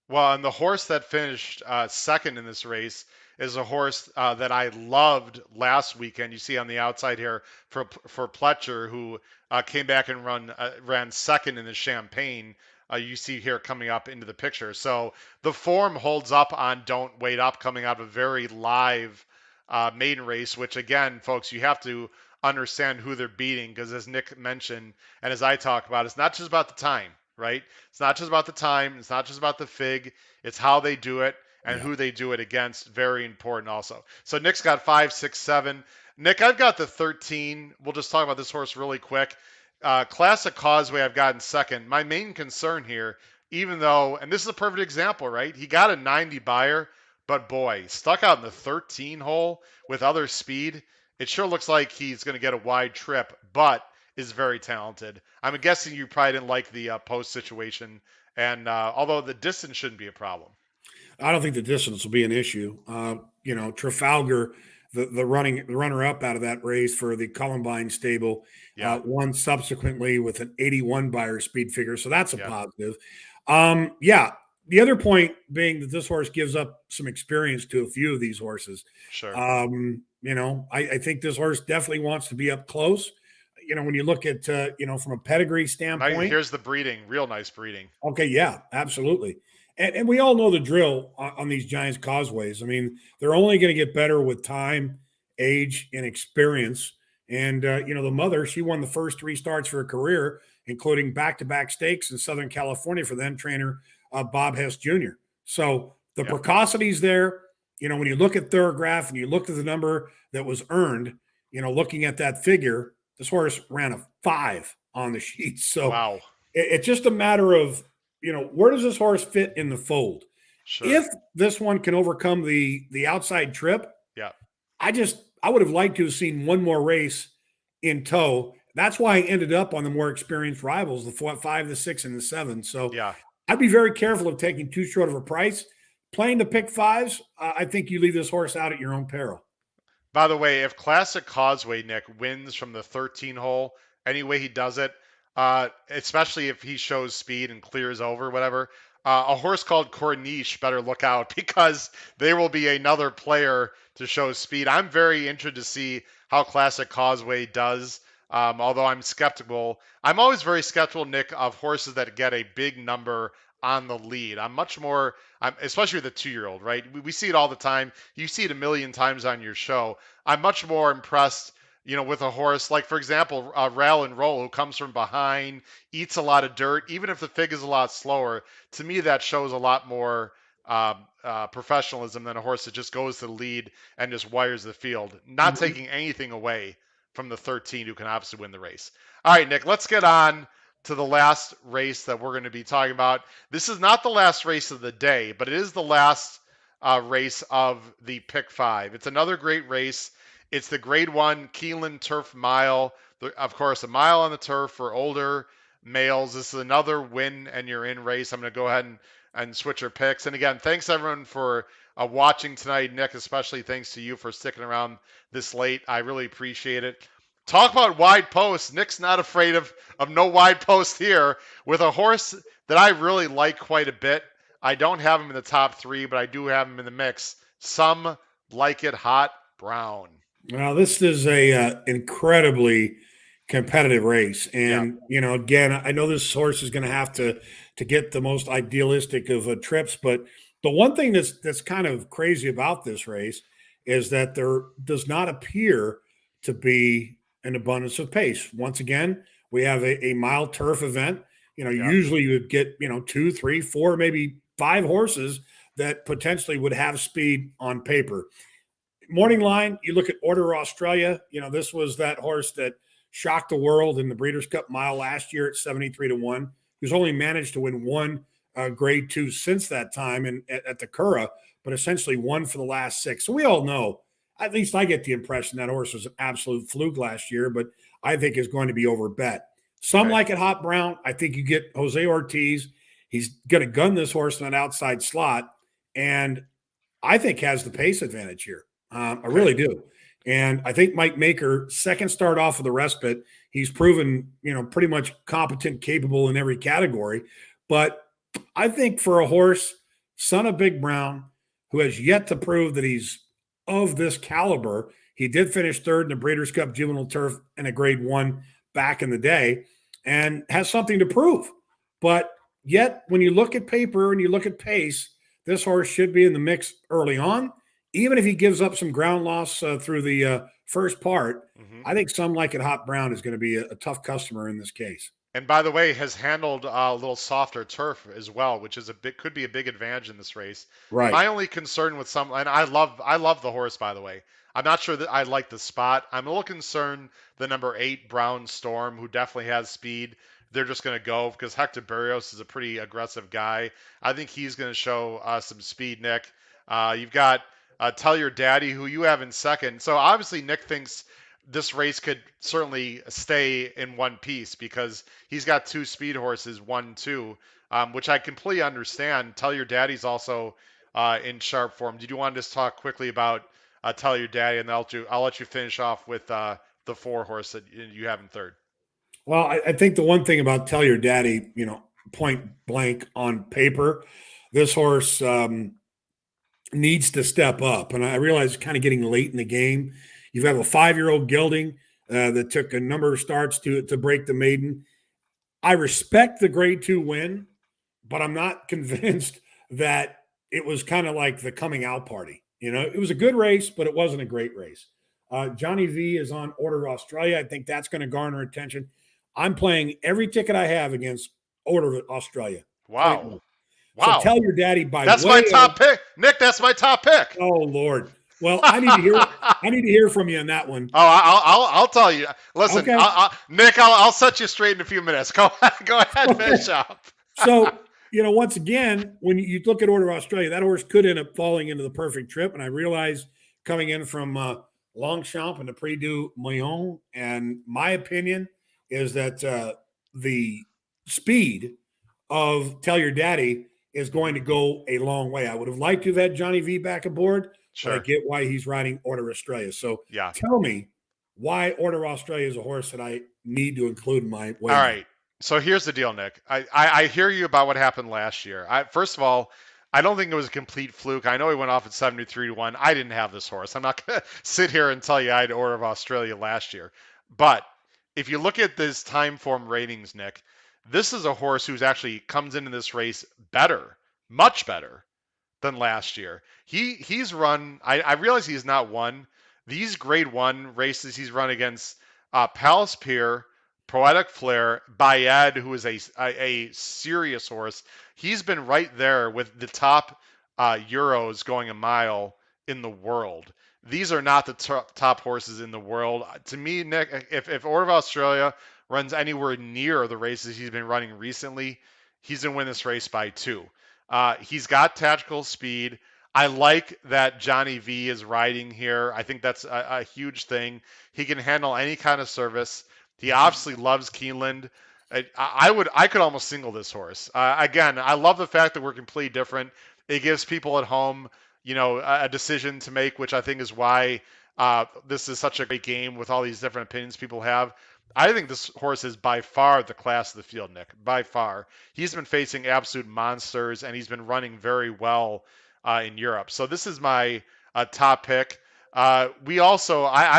Well, and the horse that finished second in this race is a horse that I loved last weekend. You see on the outside here for Pletcher, who came back and ran second in the Champagne. You see here coming up into the picture. So the form holds up on Don't Wait Up, coming out of a very live maiden race, which again, folks, you have to understand who they're beating because as Nick mentioned, and as I talk about, it's not just about the time, right? It's not just about the time. It's not just about the fig. It's how they do it and Yeah. who they do it against. Very important also. So Nick's got 5, 6, 7. Nick, I've got the 13. We'll just talk about this horse really quick. Classic Causeway I've got in second. My main concern here, even though, and this is a perfect example, right? He got a 90 buyer, but boy, stuck out in the 13 hole with other speed. It sure looks like he's going to get a wide trip, but is very talented. I'm guessing you probably didn't like the post situation, and although the distance shouldn't be a problem. I don't think the distance will be an issue. Trafalgar, the runner up out of that race for the Columbine stable, Yeah, won subsequently with an 81 buyer speed figure. So that's a yeah, positive. Yeah. The other point being that this horse gives up some experience to a few of these horses. sure. I think this horse definitely wants to be up close. When you look at, from a pedigree standpoint, Here's the breeding, real nice breeding. okay, yeah, absolutely. And we all know the drill on these Giants causeways. I mean, they're only going to get better with time, age, and experience. And, the mother, she won the first 3 starts for her career, including back-to-back stakes in Southern California for then trainer Bob Hess Jr. So the Yep. precocity's there. When you look at Thorograph and you look at the number that was earned, looking at that figure, this horse ran a 5 on the sheet. So Wow. it's just a matter of, where does this horse fit in the fold? Sure. If this one can overcome the outside trip, Yeah. I would have liked to have seen one more race in tow. That's why I ended up on the more experienced rivals, the 5, the 6, and the 7. So Yeah. I'd be very careful of taking too short of a price. Playing the pick fives, I think you leave this horse out at your own peril. By the way, if Classic Causeway Nick wins from the 13 hole, any way he does it, especially if he shows speed and clears over, whatever, a horse called Corniche better look out because there will be another player to show speed. I'm very interested to see how Classic Causeway does. Although I'm skeptical, I'm always very skeptical, Nick, of horses that get a big number on the lead. I'm much more, especially with a 2-year-old, right? We see it all the time. You see it a million times on your show. I'm much more impressed, with a horse like, for example, Rail and Roll, who comes from behind, eats a lot of dirt. Even if the fig is a lot slower, to me that shows a lot more professionalism than a horse that just goes to the lead and just wires the field. Not Mhm. taking anything away from the 13, who can obviously win the race. All right, Nick, let's get on to the last race that we're going to be talking about. This is not the last race of the day, but it is the last race of the Pick 5. It's another great race. It's the Grade 1 Keeneland Turf Mile. Of course, a mile on the turf for older males. This is another win and you're in race. I'm going to go ahead and switch your picks. And again, thanks everyone for watching tonight. Nick, especially thanks to you for sticking around this late. I really appreciate it. Talk about wide posts. Nick's not afraid of no wide post here with a horse that I really like quite a bit. I don't have him in the top 3, but I do have him in the mix. Some Like It Hot Brown. Well, this is a incredibly competitive race, Yeah, and again, I know this horse is going to have to get the most idealistic of trips, but the one thing that's kind of crazy about this race is that there does not appear to be an abundance of pace. Once again, we have a mile turf event. yeah, Usually you would get 2, 3, 4, maybe 5 horses that potentially would have speed on paper. Morning line, you look at Order Australia. This was that horse that shocked the world in the Breeders' Cup Mile last year at 73-1. Who's only managed to win one Grade 2 since that time and at the Curragh, but essentially won for the last 6. So we all know, at least I get the impression that horse was an absolute fluke last year, but I think is going to be overbet. Some okay, like it Hot Brown. I think you get Jose Ortiz. He's going to gun this horse in an outside slot, and I think has the pace advantage here. I okay. really do. And I think Mike Maker, second start off of the respite, he's proven, pretty much competent, capable in every category. But I think for a horse, son of Big Brown, who has yet to prove that he's of this caliber, he did finish third in the Breeders' Cup Juvenile Turf in a Grade 1 back in the day and has something to prove. But yet, when you look at paper and you look at pace, this horse should be in the mix early on. Even if he gives up some ground loss through the first part, Mm-hmm. I think Some Like It Hot Brown is going to be a tough customer in this case. And by the way, has handled a little softer turf as well, which is could be a big advantage in this race. Right. My only concern with and I love the horse, by the way. I'm not sure that I like the spot. I'm a little concerned the number 8 Brown Storm, who definitely has speed. They're just going to go because Hector Barrios is a pretty aggressive guy. I think he's going to show some speed, Nick. You've got Tell Your Daddy, who you have in second. So obviously Nick thinks this race could certainly stay in one piece because he's got 2 speed horses, 1, 2, which I completely understand. Tell Your Daddy's also in sharp form. Did you want to just talk quickly about Tell Your Daddy, and I'll let you finish off with the 4 horse that you have in third. Well, I think the one thing about Tell Your Daddy, point blank on paper, this horse needs to step up. And I realize it's kind of getting late in the game. You've got a 5-year-old gelding that took a number of starts to break the maiden. I respect the Grade 2 win, but I'm not convinced that it was kind of like the coming out party. It was a good race, but it wasn't a great race. Johnny V is on Order Australia. I think that's going to garner attention. I'm playing every ticket I have against Order Australia. Point Wow. blank. So Wow. Tell Your Daddy by That's way my of, top pick. Nick, that's my top pick. oh Lord. Well, I need to hear. I need to hear from you on that one. Oh, I'll tell you. Listen, Okay. Nick, I'll set you straight in a few minutes. Go ahead, finish up. So, once again, when you look at Order Australia, that horse could end up falling into the perfect trip. And I realize coming in from Longchamp and the Prix du Mouillon. And my opinion is that the speed of Tell Your Daddy is going to go a long way. I would have liked to have had Johnny V back aboard, but I Sure. get why he's riding Order Australia. So Yeah. tell me why Order Australia is a horse that I need to include in my All wager. right. So here's the deal, Nick. I hear you about what happened last year. First of all, I don't think it was a complete fluke. I know he went off at 73 to 1. I didn't have this horse. I'm not going to sit here and tell you I had Order of Australia last year. But if you look at this time form ratings, Nick, this is a horse who's actually comes into this race better, much better than last year. He's run. I realize he's not won these Grade One races. He's run against Palace Pier, Poetic Flair, Bayed, who is a serious horse. He's been right there with the top Euros going a mile in the world. These are not the top horses in the world. To me, Nick, if Order of Australia runs anywhere near the races he's been running recently, he's going to win this race by 2. He's got tactical speed. I like that Johnny V is riding here. I think that's a huge thing. He can handle any kind of service. He obviously loves Keeneland. I could almost single this horse. Again, I love the fact that we're completely different. It gives people at home, a decision to make, which I think is why this is such a great game with all these different opinions people have. I think this horse is by far the class of the field, Nick. By far. He's been facing absolute monsters, and he's been running very well in Europe. So this is my top pick. I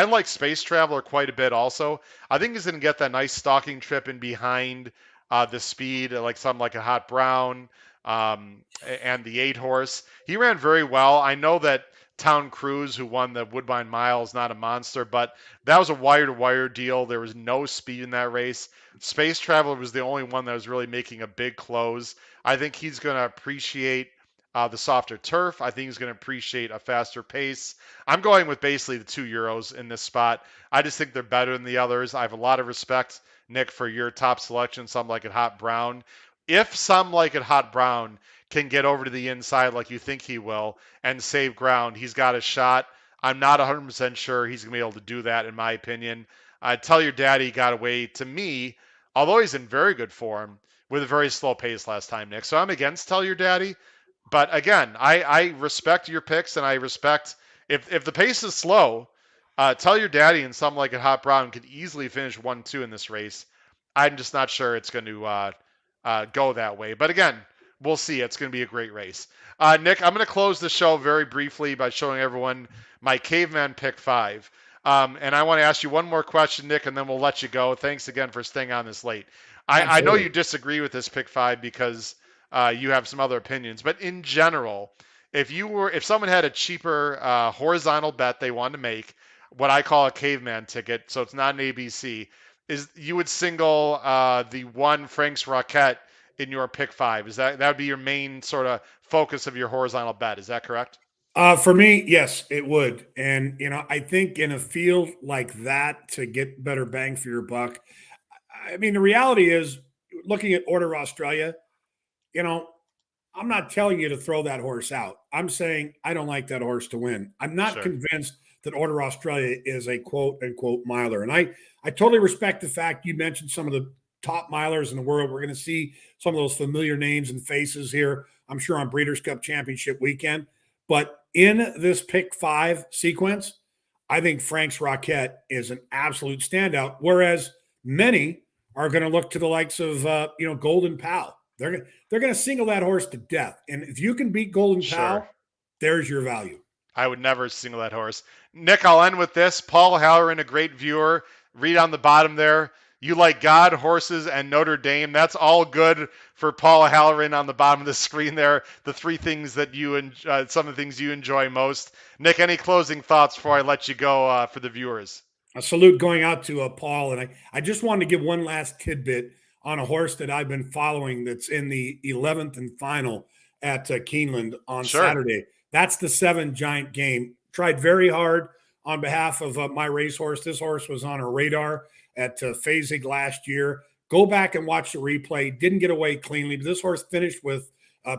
like Space Traveler quite a bit also. I think he's going to get that nice stalking trip in behind the speed, like something like a Hot Brown and the 8 horse. He ran very well. I know that Town Cruise, who won the Woodbine Mile, is not a monster, but that was a wire-to-wire deal. There was no speed in that race. Space Traveler was the only one that was really making a big close. I think he's going to appreciate the softer turf. I think he's going to appreciate a faster pace. I'm going with basically the 2 Euros in this spot. I just think they're better than the others. I have a lot of respect, Nick, for your top selection, some like it Hot Brown. If some like it Hot Brown can get over to the inside like you think he will and save ground, he's got a shot. I'm not 100% sure he's going to be able to do that, in my opinion. Tell Your Daddy got away, to me, although he's in very good form, with a very slow pace last time, Nick. So I'm against Tell Your Daddy. But again, I respect your picks, and I respect if the pace is slow, Tell Your Daddy and something like a Hot Brown could easily finish 1-2 in this race. I'm just not sure it's going to go that way. But again, we'll see. It's going to be a great race. Nick, I'm going to close the show very briefly by showing everyone my Caveman pick 5. And I want to ask you one more question, Nick, and then we'll let you go. Thanks again for staying on this late. I know you disagree with this pick 5 because you have some other opinions, but in general, if someone had a cheaper horizontal bet they wanted to make, what I call a caveman ticket, so it's not an ABC, is you would single the one Frank's Rocket in your pick 5. Is that would be your main sort of focus of your horizontal bet? Is that correct? For me, yes, it would. And, I think in a field like that, to get better bang for your buck, I mean, the reality is, looking at Order Australia, I'm not telling you to throw that horse out. I'm saying I don't like that horse to win. I'm not Sure. convinced that Order Australia is a quote unquote miler. And I totally respect the fact you mentioned some of the top milers in the world. We're going to see some of those familiar names and faces here, I'm sure, on Breeders' Cup Championship weekend. But in this pick 5 sequence, I think Frank's Rocket is an absolute standout, whereas many are going to look to the likes of Golden Pal. They're going to single that horse to death. And if you can beat Golden Sure. Pal, there's your value. I would never single that horse. Nick, I'll end with this. Paul Halloran, a great viewer. Read on the bottom there. You like God, horses, and Notre Dame. That's all good for Paul Halloran on the bottom of the screen there. The 3 things that some of the things you enjoy most. Nick, any closing thoughts before I let you go for the viewers? A salute going out to Paul. And I just wanted to give one last tidbit on a horse that I've been following that's in the 11th and final at Keeneland on Saturday. That's the 7 Giant Game. Tried very hard on behalf of my racehorse. This horse was on a radar at Phasig last year. Go back and watch the replay. Didn't get away cleanly, but this horse finished with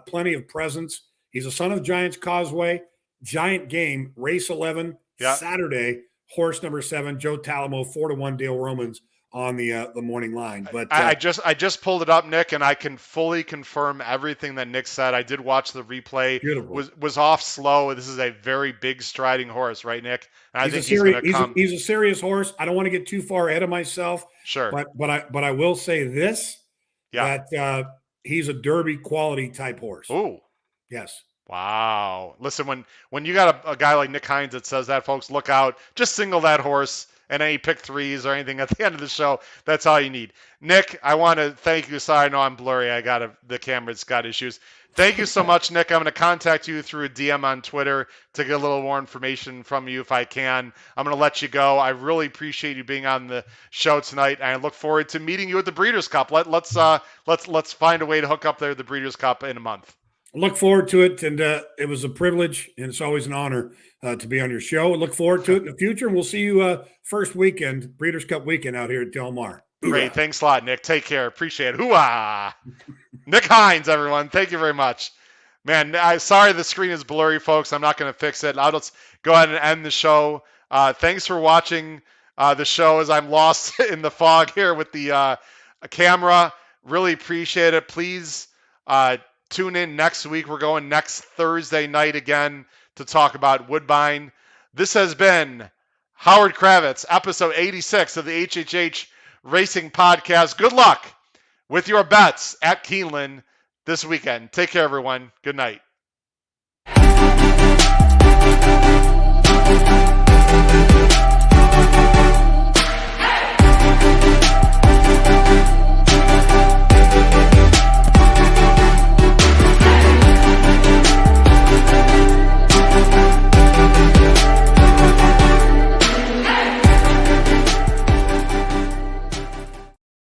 plenty of presence. He's a son of Giants Causeway. Giant Game, race 11, Yeah. Saturday, horse number 7, Joe Talamo, 4-1 Dale Romans on the morning line. But I just pulled it up, Nick, and I can fully confirm everything that Nick said. I did watch the replay. beautiful. Was off slow. This is a very big striding horse, right, Nick? And I think he's going to come. He's a serious horse. I don't want to get too far ahead of myself. Sure. But I will say this. Yeah. That he's a Derby quality type horse. Ooh. Yes. Wow. Listen, when you got a guy like Nick Hines that says that, folks, look out. Just single that horse and any pick threes or anything at the end of the show. That's all you need. Nick, I want to thank you. Sorry, I know I'm blurry. The camera's got issues. Thank you so much, Nick. I'm going to contact you through a DM on Twitter to get a little more information from you if I can. I'm going to let you go. I really appreciate you being on the show tonight, and I look forward to meeting you at the Breeders' Cup. Let's find a way to hook up there at the Breeders' Cup in a month. Look forward to it, and it was a privilege, and it's always an honor to be on your show. Look forward to it in the future, and we'll see you first weekend, Breeders' Cup weekend out here at Del Mar. Great. Thanks a lot, Nick. Take care. Appreciate it. Hooah! Nick Hines, everyone. Thank you very much. Man, sorry the screen is blurry, folks. I'm not going to fix it. I'll just go ahead and end the show. Thanks for watching the show as I'm lost in the fog here with the camera. Really appreciate it. Please tune in next week. We're going next Thursday night again to talk about Woodbine. This has been Howard Kravitz, episode 86 of the HHH Racing Podcast. Good luck with your bets at Keeneland this weekend. Take care, everyone. Good night.